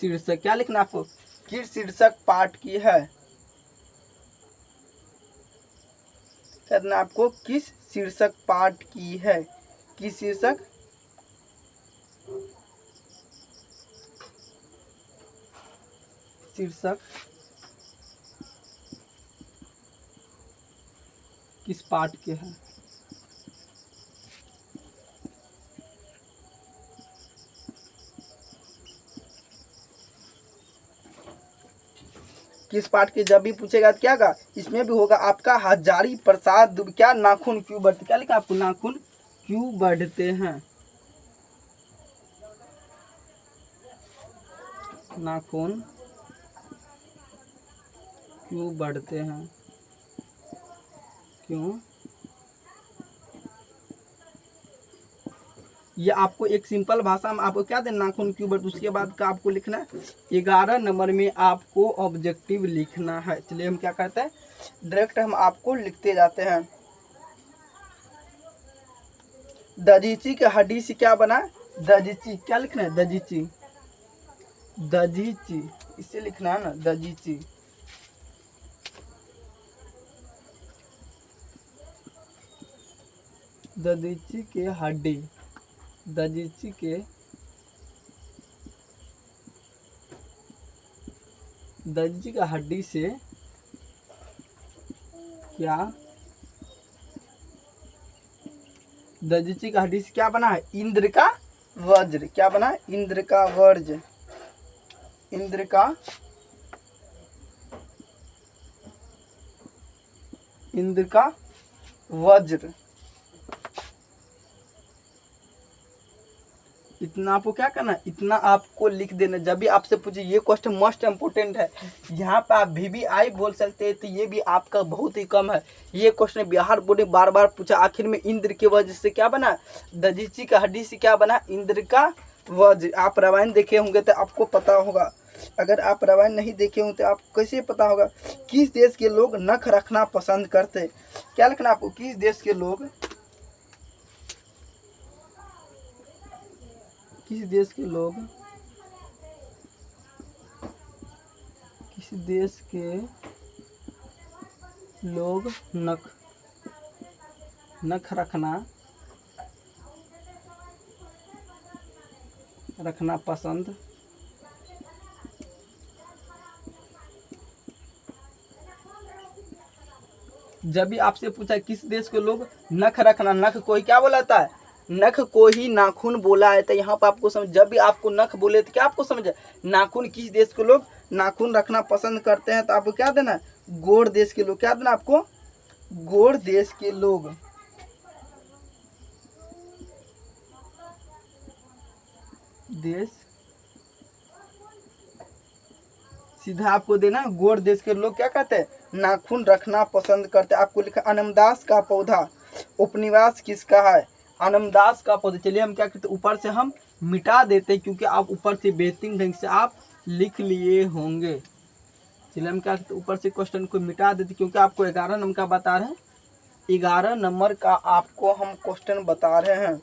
शीर्षक क्या लिखना आपको? किस शीर्षक पाठ की है? करना आपको किस शीर्षक पाठ की है? किस शीर्षक किस पाठ के है? किस पाठ के जब भी पूछेगा तो क्या होगा? इसमें भी होगा आपका हजारी प्रसाद दुबे। क्या? नाखून क्यों बढ़ते? क्या लिखा आपको? नाखून क्यों बढ़ते हैं? नाखून क्यों बढ़ते हैं? क्यों? ये आपको एक सिंपल भाषा में आपको क्या देना? नाखून क्यों बढ़ते? उसके बाद का आपको लिखना है 11 नंबर में आपको ऑब्जेक्टिव लिखना है। चलिए हम क्या करते हैं, डायरेक्ट हम आपको लिखते जाते हैं। दजीची के हड्डी से क्या बना? दजीची। क्या लिखना है? दजीची। दजीची इसे लिखना है ना, दजीची। दजीची के हड्डी, दजीची के दजीची का हड्डी से क्या? दजीची का हड्डी से क्या बना है? इंद्र का वज्र। क्या बना है? इंद्र का वज्र। इंद्र का वज्र। इतना आपको क्या करना है? इतना आपको लिख देना। जब भी आपसे पूछे, ये क्वेश्चन मोस्ट इम्पोर्टेंट है। यहाँ पे आप VVI बोल सकते हैं, तो ये भी आपका बहुत ही कम है। ये क्वेश्चन बिहार बोर्ड ने बार बार पूछा। आखिर में इंद्र के वज्र से क्या बना? दजीची का हड्डी से क्या बना? इंद्र का वज्र। आप रामायण देखे होंगे तो आपको पता होगा। अगर आप रामायण नहीं देखे होंगे तो आप कैसे पता होगा? किस देश के लोग नख रखना पसंद करते? क्या लिखना आपको? किस देश के लोग किस देश के लोग नख रखना पसंद जब भी आपसे पूछा किस देश के लोग नख रखना, नख को ही क्या बोला जाता है? नख को ही नाखून बोला है। तो यहाँ पर आपको समझ, जब भी आपको नख बोले तो क्या आपको समझ है? नाखून किस देश के लोग नाखून रखना पसंद करते हैं, तो आपको क्या देना है? गोड़ देश के लोग। क्या देना आपको? गोड़ देश के लोग। सीधा आपको देना। गोर देश के लोग क्या कहते हैं, नाखून रखना पसंद करते हैं। आपको लिखा अनमदास का पौधा उपनिवास किसका है, अनमदास का पौधा। चलिए हम क्या करते हैं, ऊपर से हम मिटा देते हैं क्योंकि आप ऊपर से बेहतरीन ढंग से आप लिख लिए होंगे। चलिए हम क्या करते हैं, ऊपर से क्वेश्चन को मिटा देते क्योंकि आपको 11 नंबर का बता रहे हैं, 11 नंबर का आपको हम क्वेश्चन बता रहे हैं।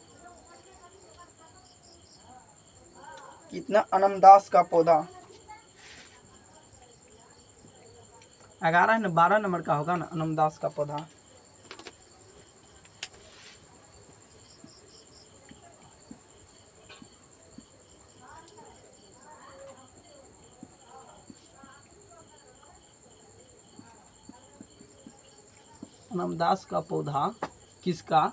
कितना, अनमदास का पौधा 11 न 12 नंबर का होगा ना, अनमदास का पौधा। अनमदास का पौधा किसका,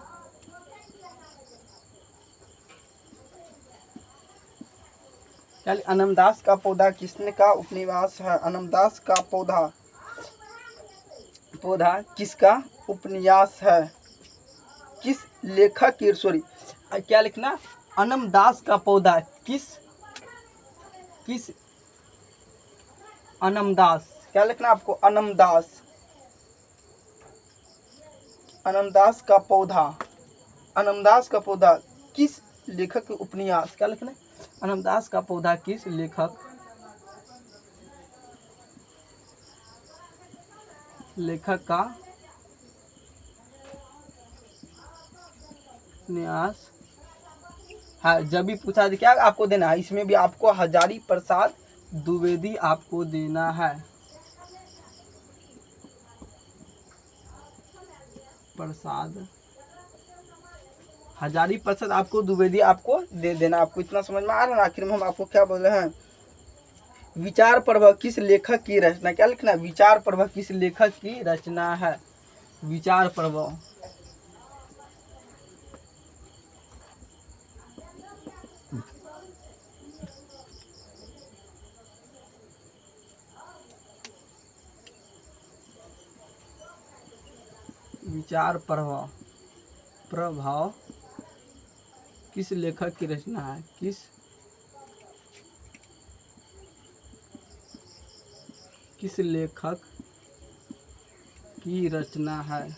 अनमदास का पौधा किसने का उपनिवास है, अनमदास का पौधा किसका उपन्यास है, किस लेखक की, सॉरी क्या लिखना, अनमदास का पौधा किस अनमदास, क्या लिखना आपको, अनमदास का पौधा किस लेखक के उपन्यास, क्या लिखना है, अनमदास का पौधा किस लेखक का उपन्यास है। जब भी पूछा तो क्या आपको देना है, इसमें भी आपको हजारी प्रसाद द्विवेदी आपको देना है, हजारी प्रसाद आपको द्विवेदी आपको दे देना। आपको इतना समझ में आ रहा है। आखिर में हम आपको क्या बोल रहे हैं, विचार पर्व किस लेखक की रचना, क्या लिखना है, विचार पर्व किस लेखक की रचना है, विचार पर्व प्रभाव किस लेखक की रचना है, किस लेखक की रचना है।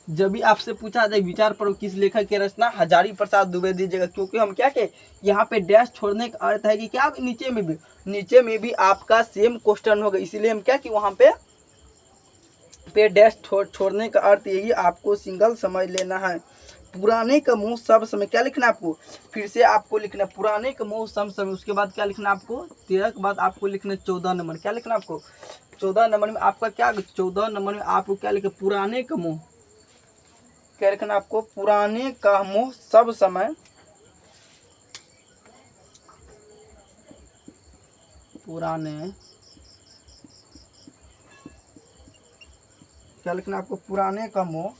जब भी आपसे पूछा जाए विचार पर्व किस लेखक की रचना, हजारी प्रसाद द्विवेदी जगह, क्योंकि हम क्या के यहाँ पे डैश छोड़ने का अर्थ है कि क्या नीचे में भी आपका सेम क्वेश्चन होगा, इसीलिए हम क्या कि वहाँ पे डैश छोड़ने का अर्थ यही आपको सिंगल समझ लेना है। पुराने का मुंह सब समय, क्या लिखना आपको, फिर से आपको लिखना पुराने का मुंह सब समय। उसके बाद क्या लिखना आपको, 13 के बाद आपको लिखना 14 नंबर, क्या लिखना आपको 14 नंबर में आपका क्या, 14 नंबर में आपको क्या लिखना, पुराने का मुंह, क्या लिखना आपको, पुराने का मुंह सब समय, पुराने, क्या लिखना आपको, पुराने का मुंह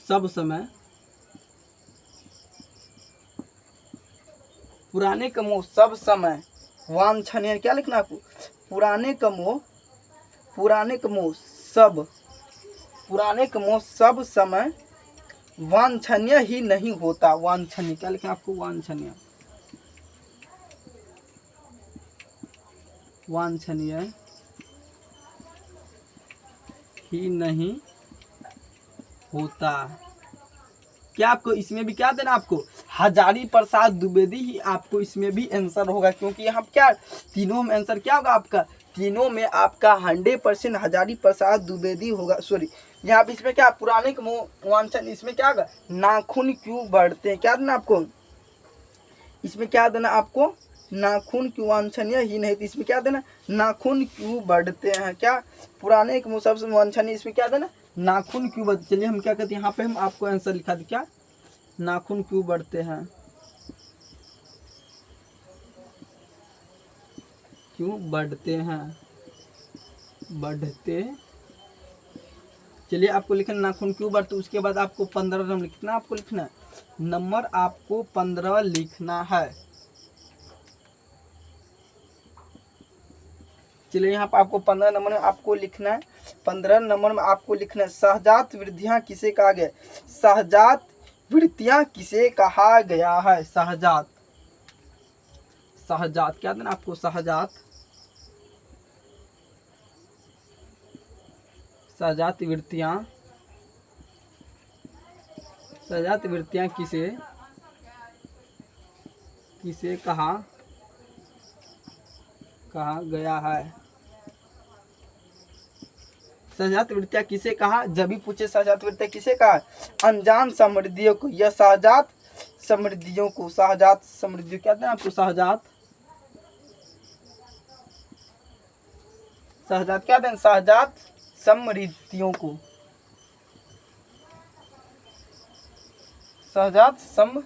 सब समय, पुराने का मुंह सब समय वांछनीय, क्या लिखना आपको, पुराने का मुंह सब समय वांछनीय ही नहीं होता, वांछनीय, क्या लिखना आपको, वांछनीय ही नहीं होता। क्या आपको इसमें भी क्या देना, आपको हजारी प्रसाद द्विवेदी ही आपको इसमें भी आंसर होगा, क्योंकि यहाँ क्या तीनों में आंसर क्या होगा आपका, तीनों में आपका 100% हजारी प्रसाद द्विवेदी होगा। सॉरी यहाँ पे इसमें क्या, पुराने के मुंह वांछन, इसमें क्या होगा, नाखून क्यों बढ़ते हैं, क्या देना आपको, इसमें क्या देना आपको, नाखून क्यों वांछनीय ही नहीं, तो इसमें क्या देना, नाखून क्यों बढ़ते हैं, क्या पुराने के मुंह सबसे वांछनीय, इसमें क्या देना, नाखून क्यों बढ़ते। चलिए हम क्या कहते हैं, यहाँ पे हम आपको आंसर लिखा दे, क्या नाखून क्यों बढ़ते हैं, चलिए आपको लिखना नाखून क्यों बढ़ते। उसके बाद आपको 15 नंबर लिखना, आपको लिखना है नंबर, आपको 15 लिखना है। चलिए यहाँ पर आपको 15 नंबर में आपको लिखना है, 15 नंबर में आपको लिखना है सहजात वृद्धियां किसे कहा गया, सहजात वृत्तियां किसे कहा गया है, सहजात, क्या देना आपको, सहजात, सहजात वृत्तियां, सहजात वृत्तियां किसे किसे कहा गया है। सहजात वृत्तियां किसे कहा, जब भी पूछे सहजात वृत्तियां किसे कहा, अनजान समृद्धियों को, यह सहजात समृद्धियों को, सहजात समृद्धि कहते हैं आपको, सहजात, सहजात क्या दें, सहजात समृद्धियों को, सहजात समृद्धियों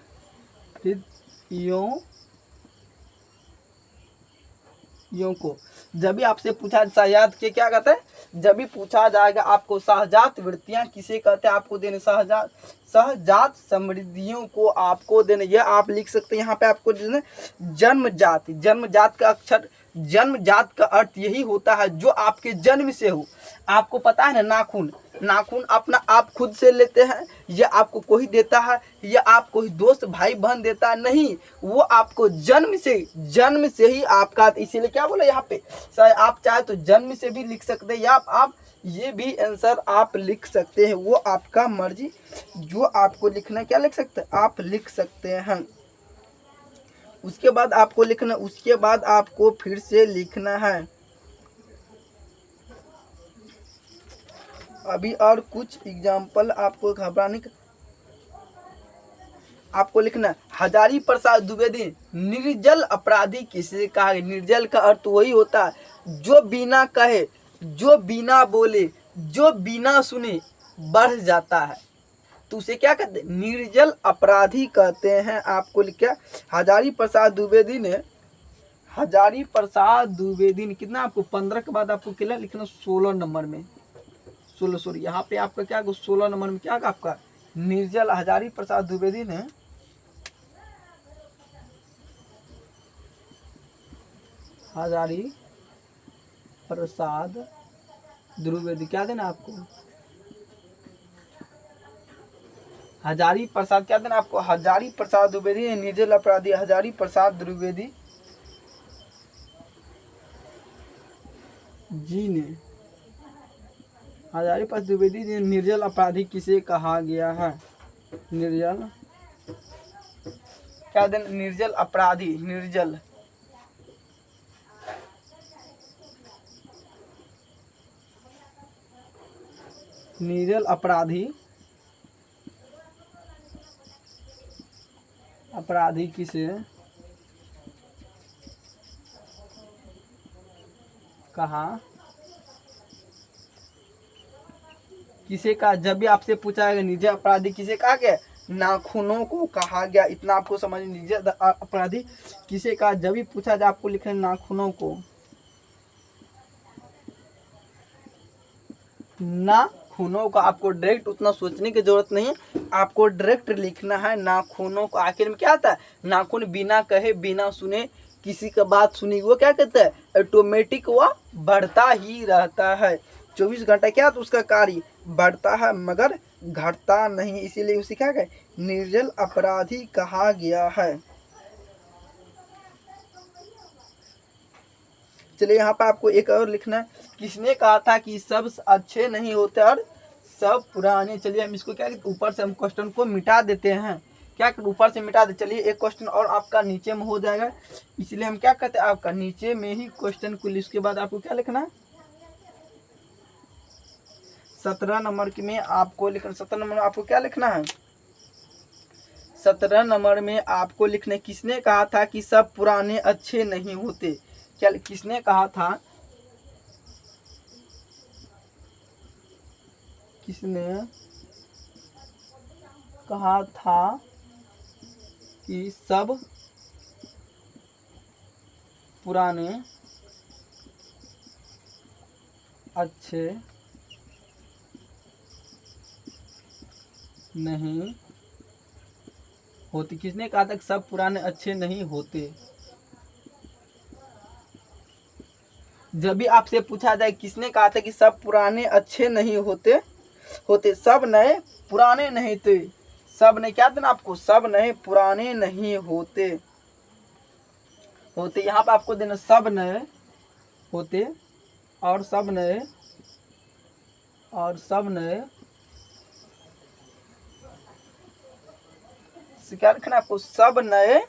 को। जब भी आपसे पूछा सहजात के क्या कहते हैं, जब भी पूछा जाएगा आपको सहजात वृत्तियां किसे कहते हैं, आपको देने सहजात समृद्धियों को आपको देने। यह आप लिख सकते हैं यहाँ पे आपको देने जन्मजात। जन्मजात का अक्षर, जन्मजात का अर्थ यही होता है जो आपके जन्म से हो। आपको पता है ना, नाखून, नाखून अपना आप खुद से लेते हैं या आपको कोई देता है या आप कोई दोस्त भाई बहन देता है, नहीं, वो आपको जन्म से ही आपका। इसीलिए क्या बोला यहाँ पे, आप चाहे तो जन्म से भी लिख सकते हैं या आप ये भी आंसर आप लिख सकते हैं, वो आपका मर्जी, जो आपको लिखना क्या लिख सकते हैं, आप लिख सकते हैं। उसके बाद आपको लिखना, उसके बाद आपको फिर से लिखना है। अभी और कुछ एग्जाम्पल आपको घबराने का, आपको लिखना, हजारी प्रसाद द्विवेदी निर्जल अपराधी किसे कहा। निर्जल का अर्थ वही होता है जो बिना कहे, जो बिना बोले, जो बिना सुने बढ़ जाता है, तो उसे क्या कहते हैं, निर्जल अपराधी कहते हैं। आपको लिखा, हजारी प्रसाद द्विवेदी ने, हजारी प्रसाद द्विवेदी ने कितना, आपको 15 के बाद आपको क्या लिखना, 16 नंबर में, 16 सॉरी यहाँ पे आपका क्या 16 नंबर में क्या आपका निर्जल, हजारी प्रसाद द्विवेदी ने हजारी प्रसाद द्विवेदी क्या देना आपको, हजारी प्रसाद क्या देना आपको, हजारी प्रसाद द्विवेदी ने निर्जल अपराधी, हजारी प्रसाद द्विवेदी जी ने, हजारी प्रसाद द्विवेदी ने निर्जल अपराधी किसे कहा गया है। निर्जल क्या देना, निर्जल अपराधी, निर्जल, निर्जल अपराधी, अपराधी किसे कहा, किसे कहा। जब भी आपसे पूछा जाएगा निर्जल अपराधी किसे कहा गया, नाखूनों को कहा गया। इतना आपको समझ, निर्जल अपराधी किसे कहा, जब भी पूछा जाए आपको लिखना नाखूनों को, नाखूनों का। आपको डायरेक्ट उतना सोचने की जरूरत नहीं है, आपको डायरेक्ट लिखना है नाखूनों को। आखिर में क्या आता है, नाखून बिना कहे बिना सुने किसी का बात सुनी, वो क्या कहता है, ऑटोमेटिक वह बढ़ता ही रहता है। 24 घंटा क्या तो उसका कार्य बढ़ता है मगर घटता नहीं, इसीलिए उसे क्या कहे, निर्जल अपराधी कहा गया है। चलिए यहाँ पर आपको एक और लिखना है, किसने कहा था कि सब अच्छे नहीं होते और सब पुराने। चलिए हम इसको क्या ऊपर से हम क्वेश्चन को मिटा देते हैं, क्या ऊपर से मिटा दे। चलिए एक क्वेश्चन और आपका नीचे में हो जाएगा, इसलिए हम क्या कहते हैं, आपका नीचे में ही क्वेश्चन को, इसके बाद आपको क्या लिखना है, 17 नंबर में आपको लिखना, 17 नंबर में आपको क्या लिखना है, 17 नंबर में आपको लिखना, किसने कहा था कि सब पुराने अच्छे नहीं होते। क्या किसने कहा था, किसने कहा था कि सब पुराने अच्छे नहीं होते। किसने कहा था कि सब पुराने अच्छे नहीं होते। जब भी आपसे पूछा जाए किसने कहा था कि सब पुराने अच्छे नहीं होते, सब नए पुराने नहीं थे, सब ने क्या देना आपको, सब नए पुराने नहीं होते। होते, यहाँ पे आपको देना सब नए होते और सब नए और सब नए क्या लिखना आपको, सब नए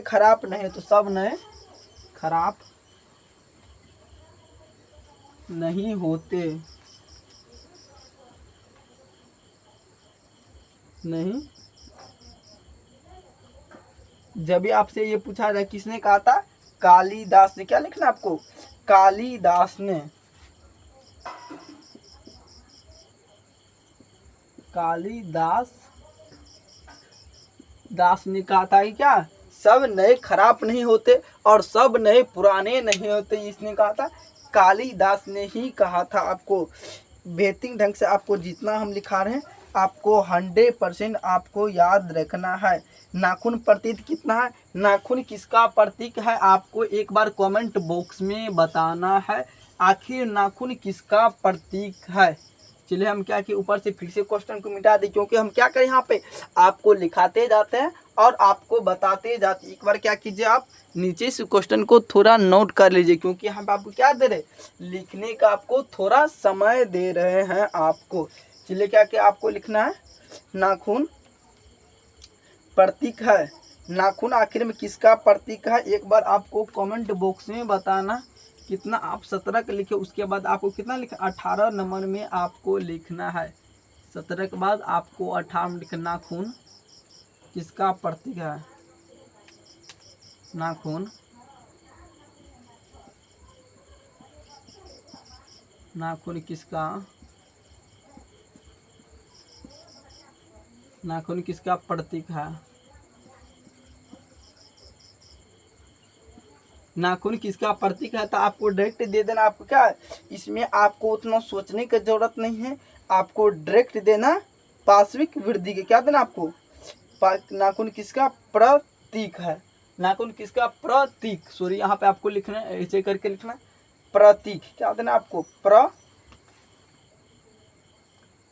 खराब नहीं, तो सब नए खराब नहीं होते, नहीं। जब भी आपसे ये पूछा जाए किसने कहा था, कालिदास ने। क्या लिखना आपको, कालिदास ने, कालिदास ने कहा था कि क्या, सब नए खराब नहीं होते और सब नए पुराने नहीं होते, इसने कहा था, कालिदास ने ही कहा था। आपको बेहतरीन ढंग से आपको जितना हम लिखा रहे हैं आपको 100% आपको याद रखना है। नाखून प्रतीक कितना है, नाखून किसका प्रतीक है, आपको एक बार कमेंट बॉक्स में बताना है, आखिर नाखून किसका प्रतीक है। चलिए हम क्या कि ऊपर से फिर से क्वेश्चन को मिटा दें, क्योंकि हम क्या करें, यहाँ पे आपको लिखाते जाते हैं और आपको बताते जाते। एक बार क्या कीजिए, आप नीचे से क्वेश्चन को थोड़ा नोट कर लीजिए, क्योंकि हम आपको क्या दे रहे, लिखने का आपको थोड़ा समय दे रहे हैं आपको। चलिए क्या कि आपको लिखना है, नाखून प्रतीक है, नाखून आखिर में किसका प्रतीक है, एक बार आपको कमेंट बॉक्स में बताना। कितना आप 17 का लिखे, उसके बाद आपको कितना लिखना, 18 नंबर में आपको लिखना है। 17 के बाद आपको 18 में लिखना, नाखून किसका प्रतीक है, नाखून, नाखून किसका, नाखून किसका प्रतीक है, नाखून किसका प्रतीक है। तो आपको डायरेक्ट दे देना, आपको क्या है, इसमें आपको उतना सोचने की जरूरत नहीं है, आपको डायरेक्ट देना पार्श्विक वृद्धि के, क्या देना आपको, नाखून किसका प्रतीक है, नाखून किसका प्रतीक, सॉरी यहाँ पे आपको लिखना है, ऐसे करके लिखना, प्रतीक, क्या देना आपको,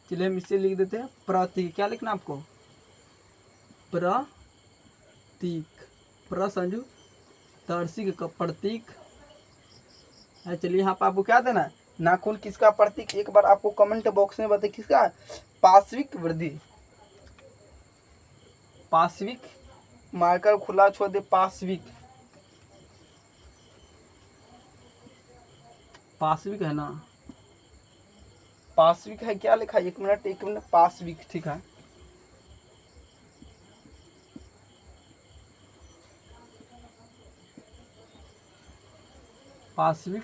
चलिए हम इसे लिख देते हैं, प्रतीक। क्या लिखना आपको, प्रतीक, संजू तर्सिक का प्रतीक है। चलिए यहाँ पर आपको क्या देना है, नाखून किसका प्रतीक, एक बार आपको कमेंट बॉक्स में बताइए किसका, पार्श्विक वृद्धि, पार्श्विक, मार्कर खुला छोड़ दे, पार्श्विक, पार्श्विक है ना, पार्श्विक है, क्या लिखा है, एक मिनट, पार्श्विक, ठीक है। पार्श्विक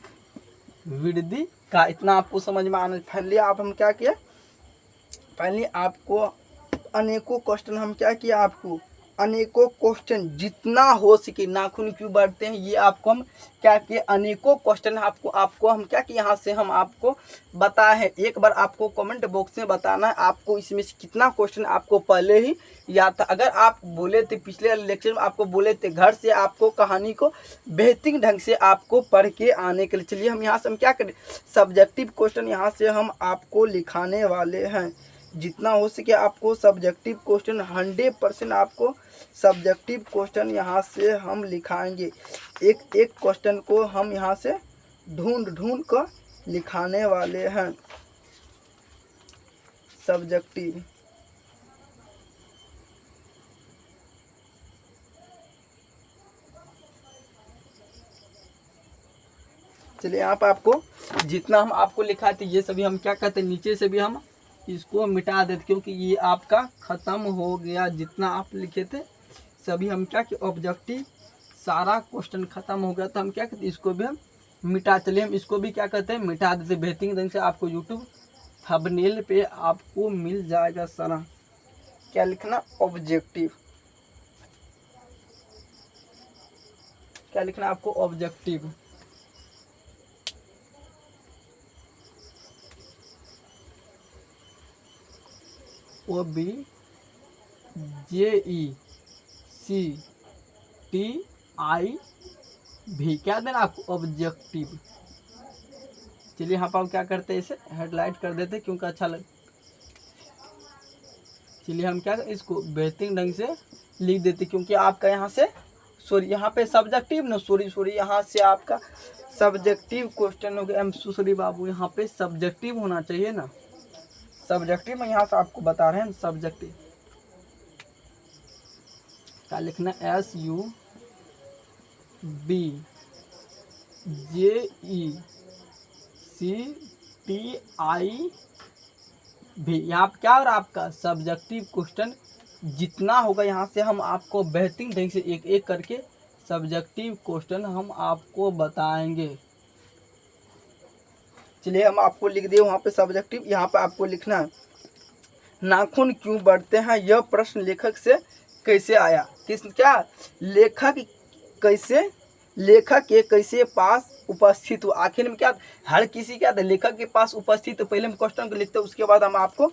वृद्धि का इतना आपको समझ में आना। पहले आप हम क्या किया, पहले आपको अनेकों क्वेश्चन हम क्या किया, आपको अनेकों क्वेश्चन जितना हो सके, नाखून क्यों बढ़ते हैं ये आपको हम क्या किए, अनेकों क्वेश्चन आपको हम क्या किए, यहाँ से हम आपको बताए हैं। एक बार आपको कमेंट बॉक्स में बताना है आपको इसमें से कितना क्वेश्चन आपको पहले ही याद था। अगर आप बोले थे पिछले लेक्चर में, आपको बोले थे घर से आपको कहानी को बेहतरीन ढंग से आपको पढ़ के आने के लिए। चलिए हम यहाँ से हम क्या करें, सब्जेक्टिव क्वेश्चन यहाँ से हम आपको लिखाने वाले हैं। जितना हो सके आपको सब्जेक्टिव क्वेश्चन 100% आपको सब्जेक्टिव क्वेश्चन यहाँ से हम लिखाएंगे। एक एक क्वेश्चन को हम यहाँ से ढूंढ कर लिखाने वाले हैं, सब्जेक्टिव। चलिए यहाँ पर आपको जितना हम आपको लिखा थे ये सभी हम क्या कहते हैं, नीचे से भी हम इसको मिटा देते, क्योंकि ये आपका ख़त्म हो गया। जितना आप लिखे थे सभी हम क्या कि ऑब्जेक्टिव सारा क्वेश्चन ख़त्म हो गया, तो हम क्या कहते हैं, इसको भी हम मिटा। चलिए हम इसको भी क्या कहते हैं, मिटा देते। बेहतरीन ढंग से आपको यूट्यूब थंबनेल पे आपको मिल जाएगा सारा। क्या लिखना, ऑब्जेक्टिव, क्या लिखना आपको, ऑब्जेक्टिव। OBJECTIV, क्या देना आपको, ऑब्जेक्टिव। चलिए यहाँ पर क्या करते हैं, इसे हेडलाइट कर देते क्योंकि अच्छा लग। चलिए हम क्या इसको बेहतरीन ढंग से लिख देते, क्योंकि आपका यहाँ से सॉरी यहाँ पे सब्जेक्टिव ना सॉरी यहाँ से आपका सब्जेक्टिव क्वेश्चन हो गया। एम सॉरी बाबू, यहाँ पे सब्जेक्टिव होना चाहिए ना, सब्जेक्टिव में यहाँ से आपको बता रहे हैं सब्जेक्टिव क्या लिखना, SUBJECTIV यहाँ पे क्या और आपका सब्जेक्टिव क्वेश्चन जितना होगा यहाँ से हम आपको बेहतरीन ढंग से एक एक करके सब्जेक्टिव क्वेश्चन हम आपको बताएंगे। चलिए हम आपको लिख दिए वहाँ पे सब्जेक्टिव। यहाँ पे आपको लिखना है नाखून क्यों बढ़ते हैं, यह प्रश्न लेखक से कैसे आया। किस क्या लेखक के कैसे पास उपस्थित हुआ। आखिर में क्या हर किसी क्या लेखक के पास उपस्थित, तो पहले हम क्वेश्चन को लिखते हैं, उसके बाद हम आपको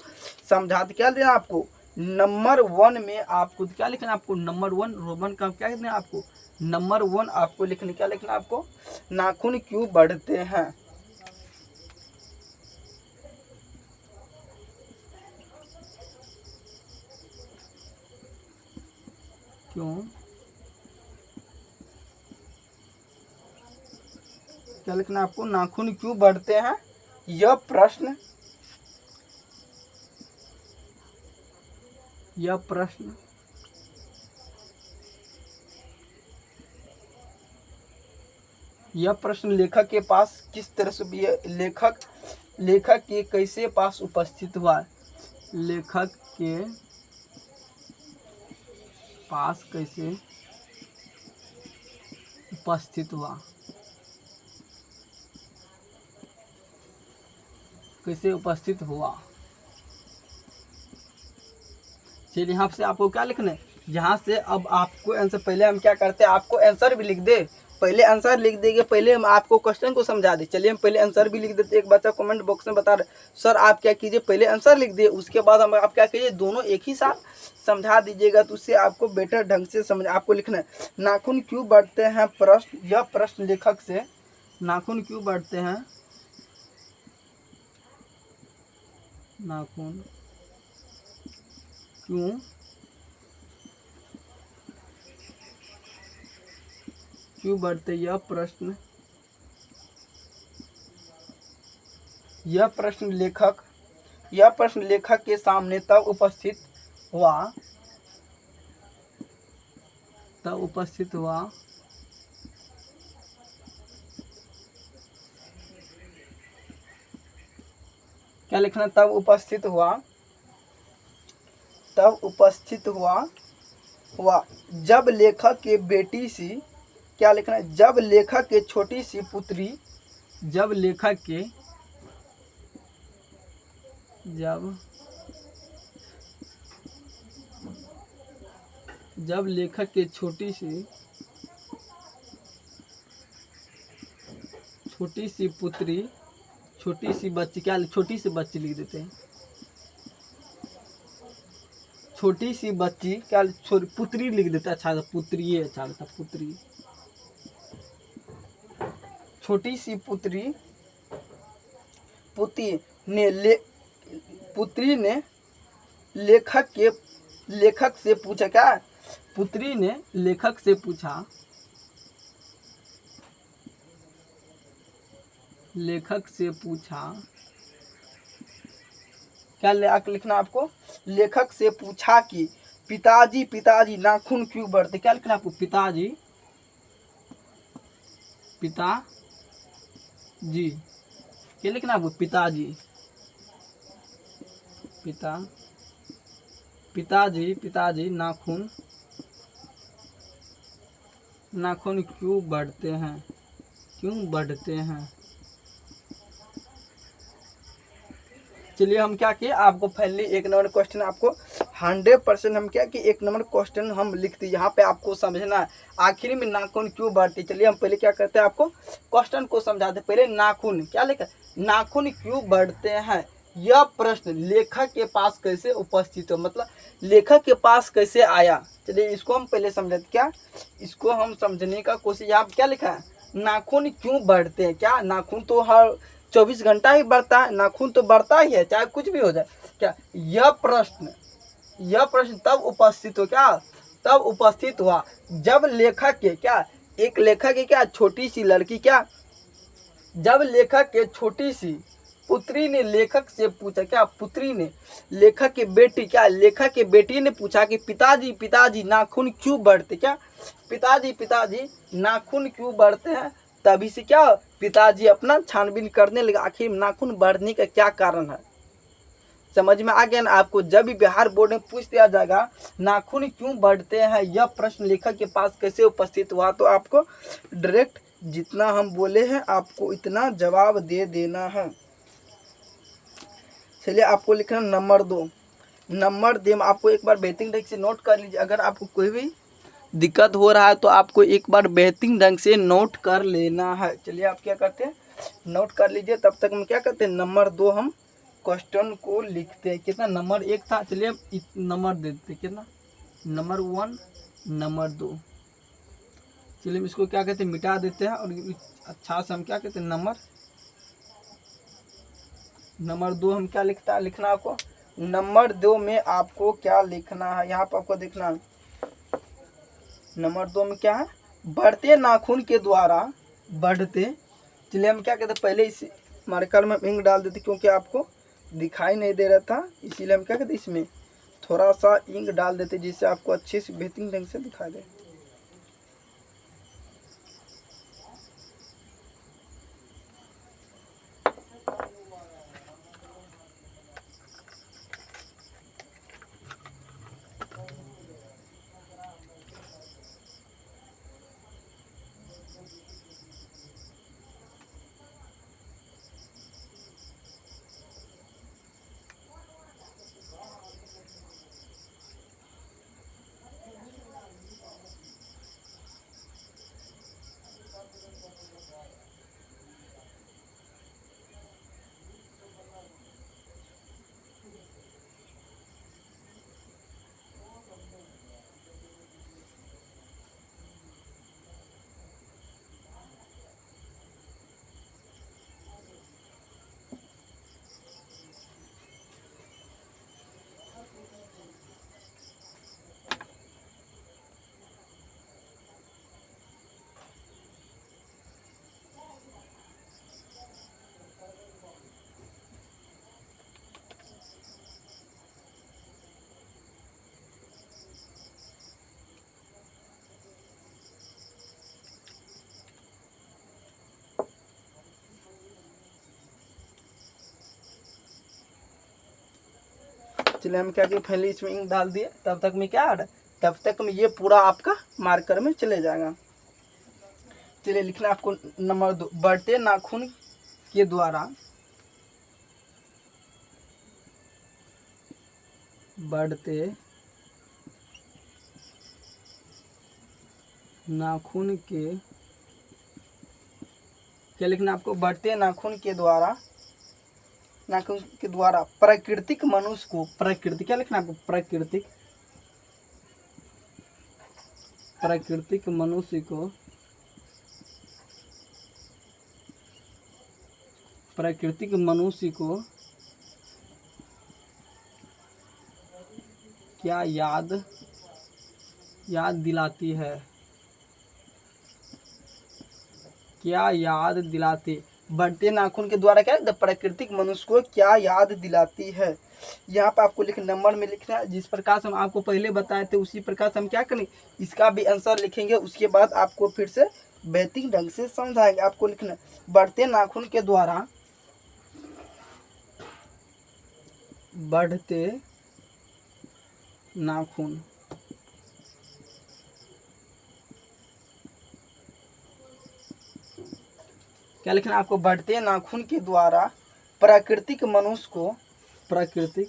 समझाते। क्या देना आपको नंबर 1 में आपको क्या लिखना, आपको नंबर 1 रोमन का क्या लिखना है, आपको नंबर 1 आपको लिखना, क्या लिखना आपको, नाखून क्यों बढ़ते हैं। क्यों क्या लिखना आपको, नाखून क्यों बढ़ते हैं, यह प्रश्न लेखक के पास किस तरह से भी लेखक के कैसे पास उपस्थित हुआ, लेखक के पास कैसे उपस्थित हुआ, कैसे उपस्थित हुआ। चलिए यहाँ से आपको क्या लिखना है, जहाँ से अब आपको आंसर, पहले हम क्या करते हैं आपको आंसर भी लिख दे, पहले आंसर लिख देंगे, पहले हम आपको क्वेश्चन को समझा दे। चलिए हम पहले आंसर भी लिख देते। एक बच्चा कमेंट बॉक्स में बता रहे सर आप क्या कीजिए पहले आंसर लिख दिए, उसके बाद हम आप क्या कीजिए दोनों एक ही साथ समझा दीजिएगा, तो उससे आपको बेटर ढंग से समझ। आपको लिखना है नाखून क्यों बढ़ते हैं प्रश्न, यह प्रश्न लेखक से, नाखून क्यों बढ़ते हैं, नाखून क्यों बढ़ते, यह प्रश्न लेखक के सामने तब उपस्थित हुआ क्या लिखना, तब उपस्थित हुआ जब लेखक के बेटी सी, क्या लिखना है, जब लेखक के छोटी सी पुत्री, जब लेखक के छोटी सी पुत्री, छोटी सी बच्ची, क्या छोटी सी बच्ची लिख देते हैं, छोटी सी बच्ची, क्या पुत्री लिख देते हैं, अच्छा पुत्री अच्छा था, पुत्री, छोटी सी पुत्री ने लेखक से पूछा, क्या पुत्री ने लेखक से पूछा, क्या लिखना आपको, लेखक से पूछा कि पिताजी नाखून क्यों बढ़ते, क्या लिखना आपको, पिताजी क्या लिखना आपको, पिताजी नाखून क्यों बढ़ते हैं। चलिए हम क्या किए आपको फाइनली एक नंबर क्वेश्चन आपको 100% हम क्या कि एक नंबर क्वेश्चन हम लिखते, यहाँ पे आपको समझना है आखिर में नाखून क्यों बढ़ते। चलिए हम पहले क्या करते हैं आपको क्वेश्चन को समझाते। पहले नाखून क्या लिखा, नाखून क्यों बढ़ते हैं, यह प्रश्न लेखक के पास कैसे उपस्थित हो, मतलब लेखक के पास कैसे आया। चलिए इसको हम पहले समझते, क्या इसको हम समझने का कोशिश। यहाँ क्या लिखा है, नाखून क्यों बढ़ते हैं, क्या नाखून तो हर 24 घंटा ही बढ़ता है, नाखून तो बढ़ता ही है चाहे कुछ भी हो जाए। क्या यह प्रश्न यह प्रश्न तब उपस्थित हो क्या, तब उपस्थित हुआ जब लेखक के क्या, एक लेखक की क्या छोटी सी लड़की क्या, जब लेखक के छोटी सी पुत्री ने लेखक से पूछा क्या, पुत्री ने लेखक की बेटी क्या, लेखक की बेटी ने पूछा कि पिताजी पिताजी नाखून क्यों बढ़ते, क्या पिताजी पिताजी नाखून क्यों बढ़ते हैं। तभी से क्या पिताजी अपना छानबीन करने लगे आखिर नाखून बढ़ने का क्या कारण है। समझ में आ गया ना आपको। जब भी बिहार बोर्ड में पूछ दिया जाएगा नाखून क्यों बढ़ते हैं, यह प्रश्न लेखक के पास कैसे उपस्थित हुआ, तो आपको डायरेक्ट जितना हम बोले हैं आपको इतना जवाब दे देना है। चलिए आपको लिखना नंबर 2। नंबर दे आपको एक बार बेहतरीन ढंग से नोट कर लीजिए। अगर आपको कोई भी दिक्कत हो रहा है तो आपको एक बार बेहतरीन ढंग से नोट कर लेना है। चलिए आप क्या करते हैं, नोट कर लीजिए। तब तक हम क्या करते हैं, नंबर 2 हम क्वेश्चन को लिखते हैं। कितना नंबर 1 था, चलिए हम नंबर दे देते, कितना नंबर 1 नंबर 2। चलिए हम इसको क्या कहते हैं, मिटा देते हैं और अच्छा से हम क्या कहते हैं नंबर 2 हम क्या लिखना आपको नंबर 2 में आपको क्या लिखना है, यहाँ पर आपको देखना है नंबर 2 में क्या है, बढ़ते नाखून के द्वारा बढ़ते। चलिए हम क्या कहते हैं, पहले इस मार्कर में इंक डाल देते क्योंकि आपको दिखाई नहीं दे रहा था, इसीलिए हम क्या कहते हैं इसमें थोड़ा सा इंक डाल देते जिससे आपको अच्छे से बेहतरीन ढंग से दिखाई दे। चलिए हम क्या किए, पहले इसमें इंक डाल दिए, तब तक में क्या आ रहा है, तब तक में ये पूरा आपका मार्कर में चले जाएगा। चलिए लिखना आपको नंबर 2, बढ़ते नाखून के द्वारा बढ़ते नाखून के, क्या लिखना आपको, बढ़ते नाखून के द्वारा, नाखून के द्वारा प्राकृतिक मनुष्य को, प्रकृति क्या लिखना आपको, प्राकृतिक प्राकृतिक मनुष्य को, प्राकृतिक मनुष्य को क्या याद दिलाती है, क्या याद दिलाती, बढ़ते नाखून के द्वारा क्या प्राकृतिक मनुष्य को क्या याद दिलाती है। यहाँ पर आपको नंबर में लिखना है, जिस प्रकार से हम आपको पहले बताए थे उसी प्रकार से हम क्या करेंगे, इसका भी आंसर लिखेंगे। उसके बाद आपको फिर से बेहतरीन ढंग से समझाएंगे। आपको लिखना बढ़ते नाखून के द्वारा, बढ़ते नाखून क्या लिखना आपको, बढ़ते नाखून के द्वारा प्राकृतिक मनुष्य को, प्राकृतिक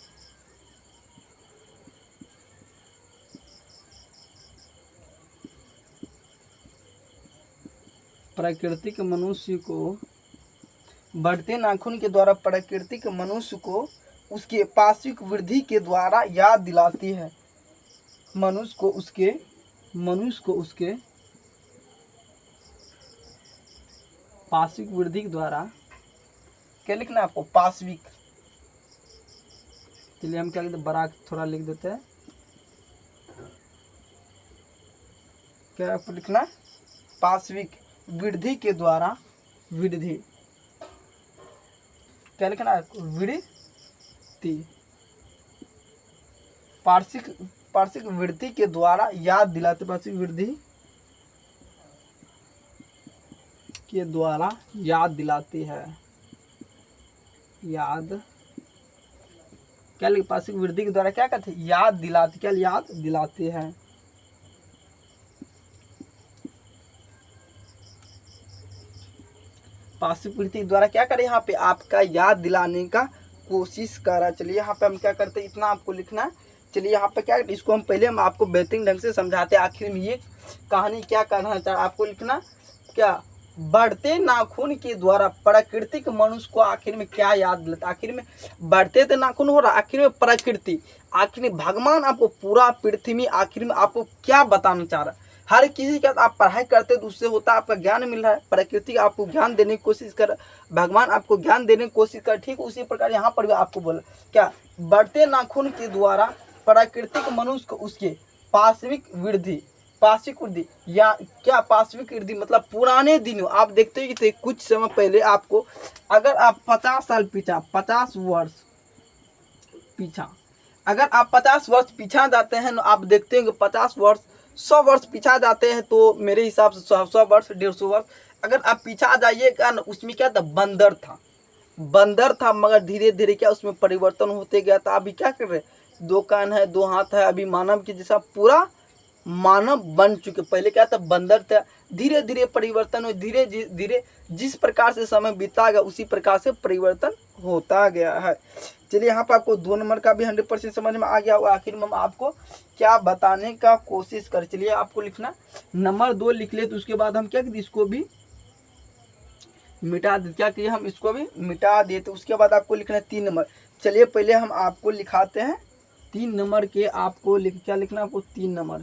मनुष्य को, बढ़ते नाखून के द्वारा प्राकृतिक मनुष्य को उसके पार्श्विक वृद्धि के द्वारा याद दिलाती है। मनुष्य को उसके पार्श्विक वृद्धि के द्वारा, क्या लिखना है आपको, पार्श्विक। चलिए हम क्या कहते हैं, बड़ा थोड़ा लिख देते हैं, क्या आपको लिखना है, पार्श्विक वृद्धि के द्वारा, वृद्धि क्या लिखना है, वृद्धि, पार्श्विक पार्श्विक वृद्धि के द्वारा याद दिलाते, पार्श्विक वृद्धि के द्वारा याद दिलाती है, याद क्या लिखे, पार्श्विक वृद्धि के द्वारा क्या कहते हैं, याद दिलाती, क्या याद दिलाती है। पार्श्विक वृद्धि के द्वारा क्या करें, यहाँ पे आपका याद दिलाने का कोशिश करा। चलिए यहाँ पे हम क्या करते हैं, इतना आपको लिखना है। चलिए यहाँ पे क्या, इसको हम पहले हम आपको बेहतरीन ढंग से समझाते हैं। आखिर में ये कहानी क्या कहना चाह, आपको लिखना क्या, बढ़ते नाखून के द्वारा प्राकृतिक मनुष्य को आखिर में क्या याद दिलाता, आखिर में बढ़ते तो नाखून हो रहा, आखिर में प्रकृति, आखिर में भगवान आपको पूरा पृथ्वी आखिर में आपको क्या बताना चाह रहा है। हर किसी का आप पढ़ाई करते तो उससे होता है आपका ज्ञान मिल रहा है, प्रकृति आपको ज्ञान देने की कोशिश कर, भगवान आपको ज्ञान देने की कोशिश कर, ठीक उसी प्रकार यहाँ पर भी आपको बोला क्या, बढ़ते नाखून के द्वारा प्राकृतिक मनुष्य को उसके पार्श्विक वृद्धि, पार्श्विक वृद्धि या क्या, पार्श्विक वृद्धि मतलब पुराने दिनों, आप देखते हो कि कुछ समय पहले आपको, अगर आप 50 साल पीछा, 50 वर्ष पीछा, अगर आप 50 वर्ष पीछा जाते हैं, आप देखते हैं कि 50 वर्ष 100 वर्ष पीछा जाते हैं, तो मेरे हिसाब से 100 वर्ष 150 वर्ष अगर आप पीछा जाइएगा ना, उसमें क्या था, बंदर था, बंदर था, मगर धीरे धीरे क्या उसमें परिवर्तन होते गया था। अभी क्या कर रहे, 2 कान है 2 हाथ है, अभी मानव के जैसा पूरा मानव बन चुके। पहले क्या था, बंदर था, धीरे धीरे परिवर्तन हो, धीरे धीरे जिस प्रकार से समय बीता गया उसी प्रकार से परिवर्तन होता गया है। चलिए यहाँ पर आपको 2 नंबर का भी 100% समझ में आ गया होगा। आखिर में हम आपको क्या बताने का कोशिश कर, चलिए आपको लिखना नंबर 2 लिख ले, तो उसके बाद हम क्या करें, इसको भी मिटा दे, क्या किए हम इसको भी मिटा देते, उसके बाद आपको लिखना है 3 नंबर। चलिए पहले हम आपको लिखाते हैं 3 नंबर के, आपको क्या लिखना है, आपको 3 नंबर,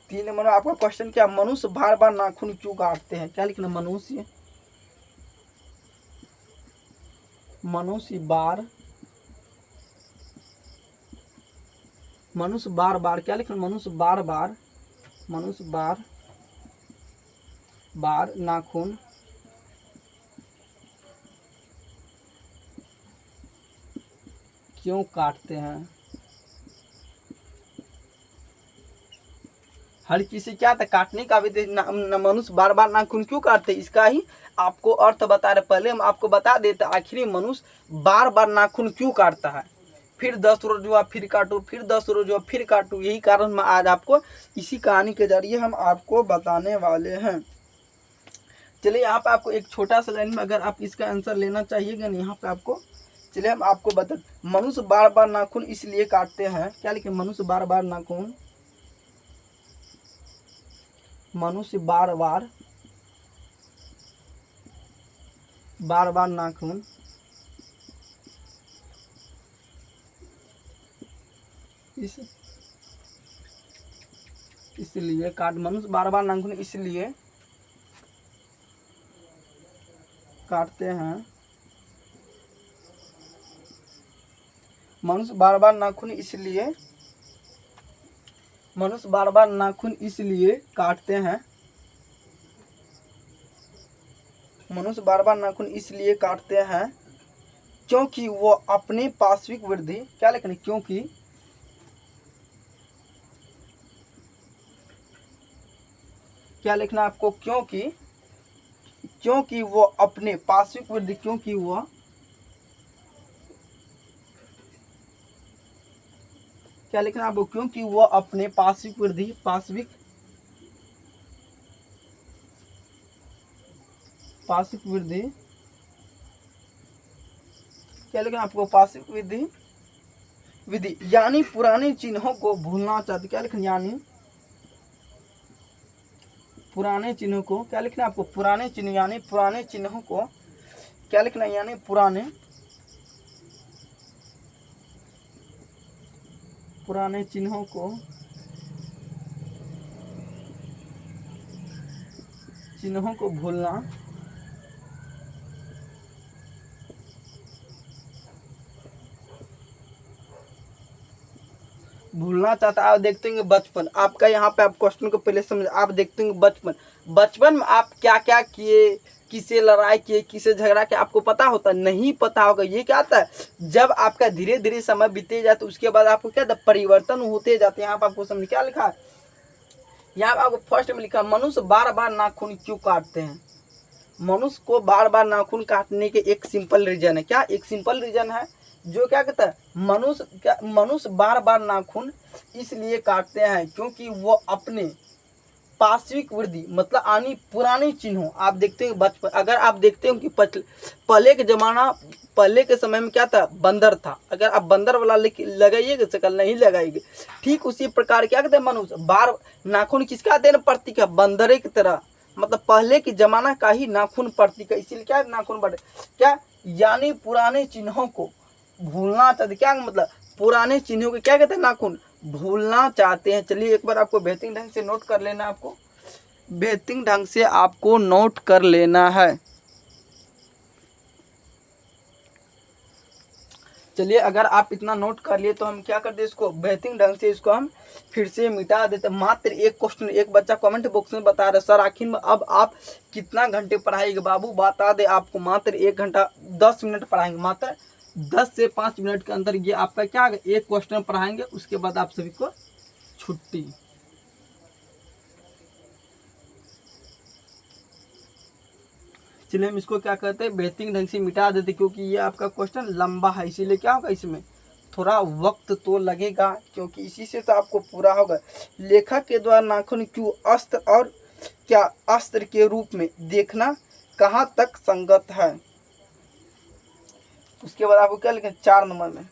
3 नंबर में आपका क्वेश्चन क्या, मनुष्य बार बार नाखून क्यों काटते हैं, क्या लिखना, मनुष्य बार बार क्या लिखना, मनुष्य बार बार नाखून क्यों काटते हैं। हर किसी क्या था, काटने का भी मनुष्य बार बार नाखून क्यों काटते, इसका ही आपको अर्थ बता रहे। पहले हम आपको बता देते आखिरी मनुष्य बार बार नाखून क्यों काटता है, फिर 10 रोज हुआ फिर काटू, फिर 10 रोज हुआ फिर काटू, यही कारण मैं आज आपको इसी कहानी के जरिए हम आपको बताने वाले हैं। चलिए यहाँ पे आपको एक छोटा सा लाइन में अगर आप इसका आंसर लेना चाहिएगा ना, यहाँ पे आपको, चलिए हम आपको बता, मनुष्य बार बार नाखून इसलिए काटते हैं, क्या लिखे, मनुष्य बार बार नाखून, मनुष्य बार बार नाखून इसलिए काट, मनुष्य बार बार नाखून इसलिए काटते हैं, मनुष्य बार बार नाखून इसलिए, मनुष्य बार बार नाखून इसलिए काटते हैं, मनुष्य बार बार नाखून इसलिए काटते हैं क्योंकि वो अपनी पार्श्विक वृद्धि, क्या लिखना, क्योंकि क्या लिखना आपको, क्योंकि वो अपने पार्श्विक वृद्धि, क्योंकि वो क्या लिखना आपको, क्योंकि वो अपने पार्श्विक वृद्धि, पार्श्विक वृद्धि, क्या लिखना आपको, पार्श्विक विधि यानी पुराने चिन्हों को भूलना चाहते, क्या लिखना, यानी पुराने चिन्हों को, क्या लिखना आपको, पुराने चिन्ह, यानी पुराने चिन्हों को, क्या लिखना, यानी पुराने चिन्हों को भूलना भूलना चाहता है। आप देखते होंगे बचपन, आपका यहाँ पे आप क्वेश्चन को पहले समझ, आप देखते होंगे बचपन, बचपन में आप क्या क्या किए, किसे लड़ाई किए, किसे झगड़ा किया, आपको पता होता नहीं पता होगा। ये क्या आता है, जब आपका धीरे धीरे समय बीते जाता है उसके बाद आपको क्या था, परिवर्तन होते जाते हैं। यहाँ पर आपको समझ क्या लिखा है, यहाँ पर आपको फर्स्ट में लिखा, मनुष्य बार बार नाखून क्यों काटते हैं। मनुष्य को बार बार नाखून काटने के एक सिंपल रीजन है। क्या, एक सिंपल रीजन है जो क्या कहता है, मनुष्य बार बार नाखून इसलिए काटते हैं क्योंकि वो अपने पार्श्विक वृद्धि मतलब आनी पुरानी चिन्हों, आप देखते हैं बचपन, अगर आप देखते हो कि पहले के जमाना, पहले के समय में क्या था, बंदर था। अगर आप बंदर वाला लगाइएगा शकल नहीं लगाइएगा, ठीक उसी प्रकार क्या कहते हैं, मनुष्य बार नाखून किसका देन प्रतीक है, बंदरे की तरह, मतलब पहले के जमाना का ही नाखून प्रतीक है। इसीलिए क्या नाखून बढ़े, क्या यानी पुराने चिन्हों को भूलना चाहते, क्या मतलब पुराने चिन्हों को क्या कहते हैं, नाखून भूलना चाहते हैं। चलिए एक बार आपको बेहतरीन ढंग से नोट कर लेना, आपको बेहतरीन ढंग से आपको नोट कर लेना है। चलिए अगर आप इतना नोट कर लिए तो हम क्या करते हैं, इसको बेहतरीन ढंग से इसको हम फिर से मिटा देते। मात्र एक क्वेश्चन, एक बच्चा कमेंट बॉक्स में बता रहा है, सर आखिर में अब आप कितना घंटे पढ़ाएंगे। बाबू बता दे, आपको मात्र 1 घंटा 10 मिनट पढ़ाएंगे, मात्र 10 से 5 मिनट के अंदर ये आपका क्या एक क्वेश्चन पढ़ाएंगे, उसके बाद आप सभी को छुट्टी। चलिए हम इसको क्या कहते हैं, बेहतरीन ढंग से मिटा देते, क्योंकि ये आपका क्वेश्चन लंबा है, इसीलिए क्या होगा, इसमें थोड़ा वक्त तो लगेगा, क्योंकि इसी से तो आपको पूरा होगा। लेखक के द्वारा नाखून क्यों अस्त्र और क्या अस्त्र के रूप में देखना कहाँ तक संगत है। उसके बाद आपको क्या लिखें 4 नंबर में,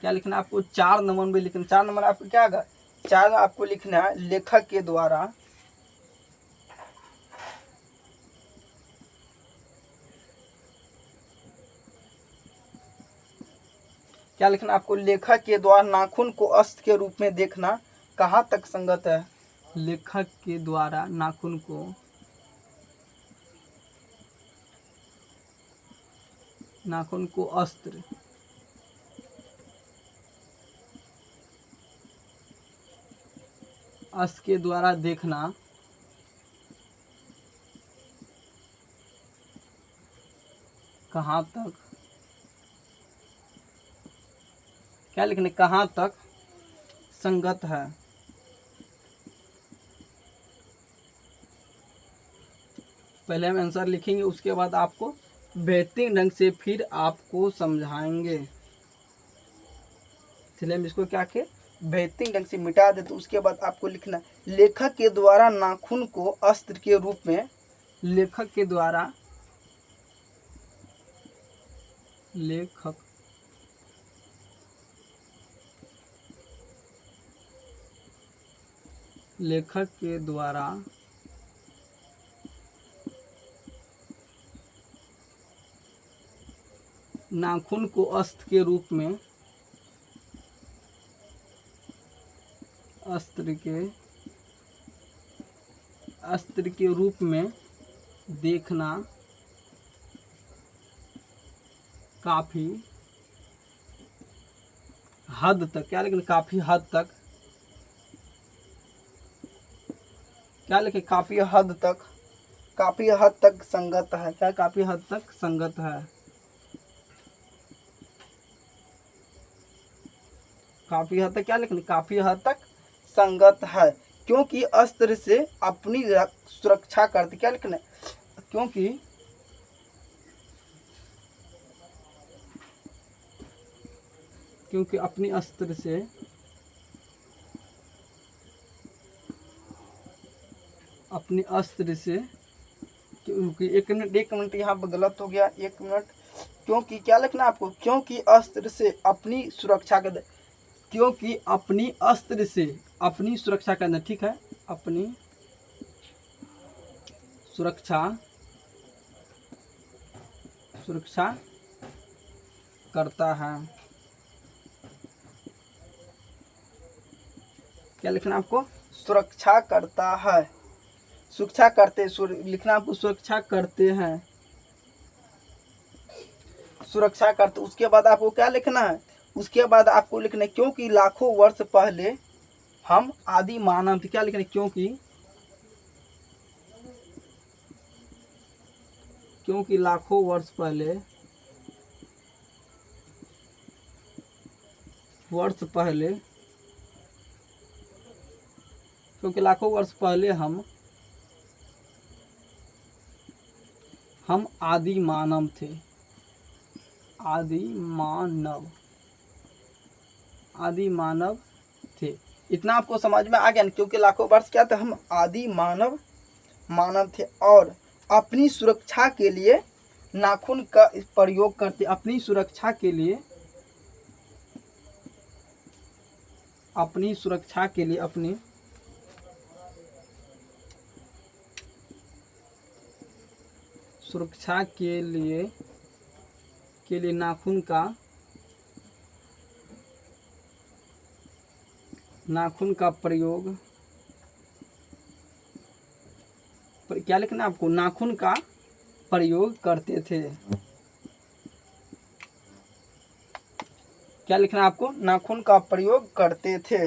क्या लिखना आपको 4 नंबर में लिखना। 4 नंबर आपको क्या होगा, 4 आपको लिखना है, लेखक के द्वारा क्या लिखना आपको, लेखक के द्वारा नाखून को अस्त्र के रूप में देखना कहाँ तक संगत है। लेखक के द्वारा नाखून को अस्त्र के द्वारा देखना कहाँ तक, क्या लिखने, कहाँ तक संगत है। पहले हम आंसर लिखेंगे, उसके बाद आपको बेहतरीन ढंग से फिर आपको समझाएंगे। चलिए हम इसको क्या के बेहतरीन ढंग से मिटा देते, उसके बाद आपको लिखना, लेखक के द्वारा नाखून को अस्त्र के रूप में, लेखक के द्वारा, लेखक के द्वारा नाखून को अस्त्र के रूप में, अस्त्र के रूप में देखना काफी हद तक, क्या लेकिन काफी हद तक, क्या लिखे, काफी हद तक संगत है। क्या काफी हद तक संगत है, काफी हद तक, क्या लिखना, काफी हद तक संगत है, क्योंकि अस्त्र से अपनी सुरक्षा करते, क्या लिखना, क्योंकि अपनी अस्त्र से क्योंकि एक मिनट यहाँ पर गलत हो गया, 1 मिनट, क्योंकि क्या लिखना आपको, क्योंकि अस्त्र से अपनी सुरक्षा कर, क्योंकि अपनी अस्त्र से अपनी सुरक्षा करना, ठीक है, अपनी सुरक्षा करता है। क्या लिखना आपको, सुरक्षा करता है, सुरक्षा करते, लिखना आपको सुरक्षा करते हैं, सुरक्षा करते। उसके बाद आपको क्या लिखना है, उसके बाद आपको लिखना है क्योंकि लाखों वर्ष पहले हम आदि मानव थे। क्या लिखना है, क्योंकि लाखों वर्ष पहले क्योंकि लाखों वर्ष पहले हम आदि मानव थे। आदि मानव थे। इतना आपको समझ में आ गया ना, क्योंकि लाखों वर्ष क्या थे, हम आदि मानव थे और अपनी सुरक्षा के लिए नाखून का प्रयोग करते। अपनी सुरक्षा के लिए नाखून का प्रयोग, क्या लिखना है आपको, नाखून का प्रयोग करते थे। क्या लिखना है आपको, नाखून का प्रयोग करते थे।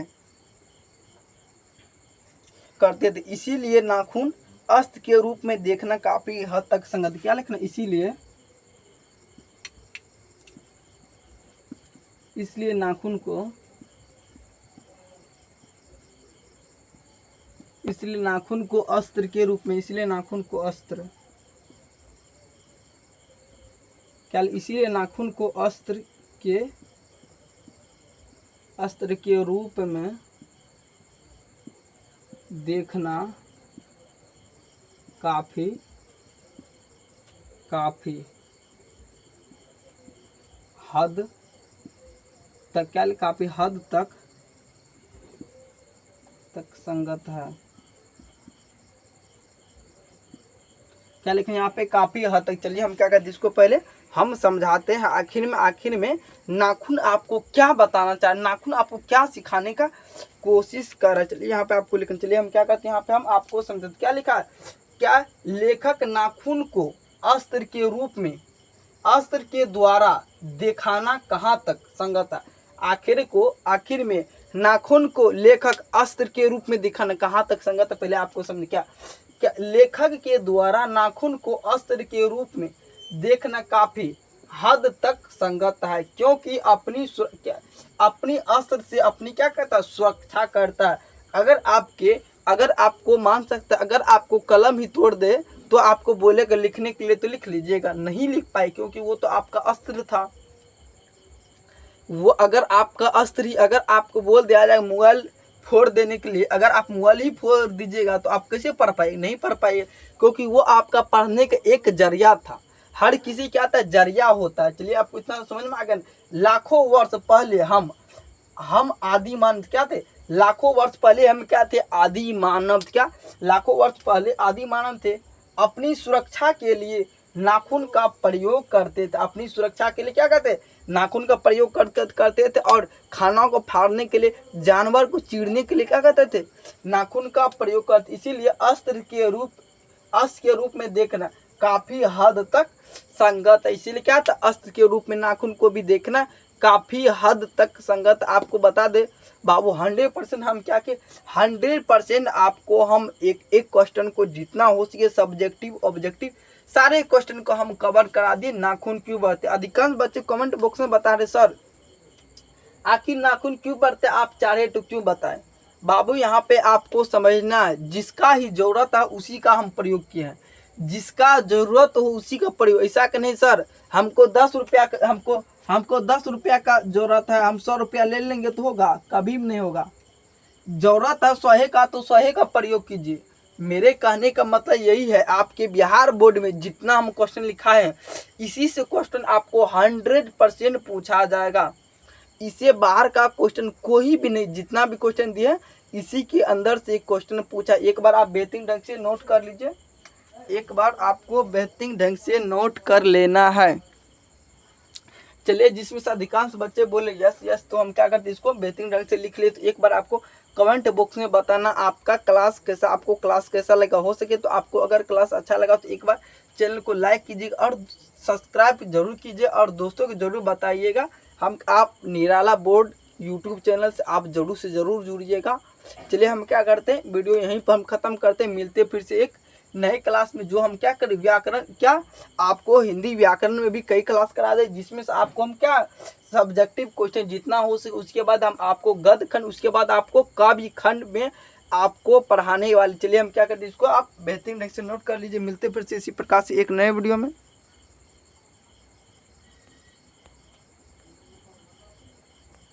इसीलिए नाखून अस्त्र के रूप में देखना काफी हद तक संगत। क्या लिखना, इसीलिए नाखून को अस्त्र के रूप में, इसीलिए नाखून को अस्त्र के रूप में देखना काफी हद तक, काफी हद तक संगत है। क्या लिखें यहाँ पे, काफी हद तक। चलिए हम क्या करते हैं, इसको पहले हम समझाते हैं। आखिर में नाखून आपको क्या बताना चाह रहे, नाखून आपको क्या सिखाने का कोशिश कर रहा है। चलिए यहाँ पे आपको लिखना, चलिए हम क्या करते हैं, यहाँ पे हम आपको समझाते। क्या लिखा है, क्या लेखक नाखून को अस्त्र के रूप में, अस्त्र के द्वारा दिखाना कहाँ तक संगत है। आखिर में नाखून को लेखक अस्त्र के रूप में दिखाना कहाँ तक संगत है, पहले आपको समझ। क्या लेखक के द्वारा नाखून को अस्त्र के रूप में देखना काफी हद तक संगत है, क्योंकि अपनी अस्त्र से अपनी क्या करता है, सुरक्षा करता है। अगर आपको मान सकता है, अगर आपको कलम ही तोड़ दे तो आपको बोलेगा लिखने के लिए तो लिख लीजिएगा, नहीं लिख पाए, क्योंकि वो तो आपका अस्त्र था। वो अगर आपका अस्त्र ही, अगर आपको बोल दिया जाएगा मोबाइल फोड़ देने के लिए, अगर आप मोबाइल ही फोड़ दीजिएगा तो आप कैसे पढ़ पाएंगे, नहीं पढ़ पाएंगे, क्योंकि वो आपका पढ़ने का एक जरिया था। हर किसी क्या आता है, जरिया होता है। चलिए आपको इतना समझ में आ गया। लाखों वर्ष पहले हम आदि मानव क्या थे, लाखों वर्ष पहले हम क्या थे, आदि मानव। क्या लाखों वर्ष पहले आदि मानव थे, अपनी सुरक्षा के लिए नाखून का प्रयोग करते थे। अपनी सुरक्षा के लिए क्या करते, नाखून का प्रयोग करते थे। और खाना को फाड़ने के लिए, जानवर को चीरने के लिए क्या करते थे, नाखून का प्रयोग करते। इसीलिए अस्त्र के रूप में देखना काफी हद तक संगत है। इसीलिए क्या था, अस्त्र के रूप में नाखून को भी देखना काफी हद तक संगत। आपको बता दे बाबू 100% हम क्या के 100% आपको हम एक क्वेश्चन को जितना हो सके सब्जेक्टिव ऑब्जेक्टिव सारे क्वेश्चन को हम कवर करा दिए। नाखून क्यों बढ़ते, अधिकांश बच्चे कमेंट बॉक्स में बता रहे सर आखिर नाखून क्यों बढ़ते, आप चाहे तो क्यों बताएं। बाबू यहाँ पे आपको समझना है, जिसका ही जरूरत है उसी का हम प्रयोग किए हैं, जिसका जरूरत हो उसी का प्रयोग। ऐसा कि नहीं सर हमको 10 रुपया हमको 10 रुपया का जरूरत है, हम 100 रुपया ले लेंगे तो होगा, कभी भी नहीं होगा। जरूरत है 100 का तो 100 का प्रयोग कीजिए। मेरे कहने का मतलब यही है, आपके बिहार बोर्ड में जितना हम क्वेश्चन लिखा है इसी से क्वेश्चन आपको 100% पूछा जाएगा। इससे बाहर का क्वेश्चन कोई भी नहीं, जितना भी क्वेश्चन दिया इसी के अंदर से क्वेश्चन पूछा। एक बार आप बेहतरीन ढंग से नोट कर लीजिए, एक बार आपको बेहतरीन ढंग से नोट कर लेना है। चलिए जिसमें से अधिकांश बच्चे बोले यस यस, तो हम क्या करते हैं, इसको बेहतरीन ढंग से लिख ले। तो एक बार आपको कमेंट बॉक्स में बताना आपका क्लास कैसा, आपको क्लास कैसा लगा। हो सके तो आपको अगर क्लास अच्छा लगा तो एक बार चैनल को लाइक कीजिएगा और सब्सक्राइब जरूर कीजिए और दोस्तों को जरूर बताइएगा। आप निराला बोर्ड यूट्यूब चैनल से आप जरूर से जरूर जुड़िएगा। चलिए हम क्या करते हैं, वीडियो यहीं पर हम ख़त्म करते हैं। मिलते हैं फिर से एक नए क्लास में, जो हम क्या करें, व्याकरण, क्या आपको हिंदी व्याकरण में भी कई क्लास करा दे, जिसमें से आपको हम क्या सब्जेक्टिव क्वेश्चन जितना हो सके, उसके बाद हम आपको गद्य खंड, उसके बाद आपको काव्य खंड में आपको पढ़ाने वाले। चलिए हम क्या करते हैं, इसको आप बेहतरीन ढंग से नोट कर लीजिए। मिलते फिर से इसी प्रकार से एक नए वीडियो में।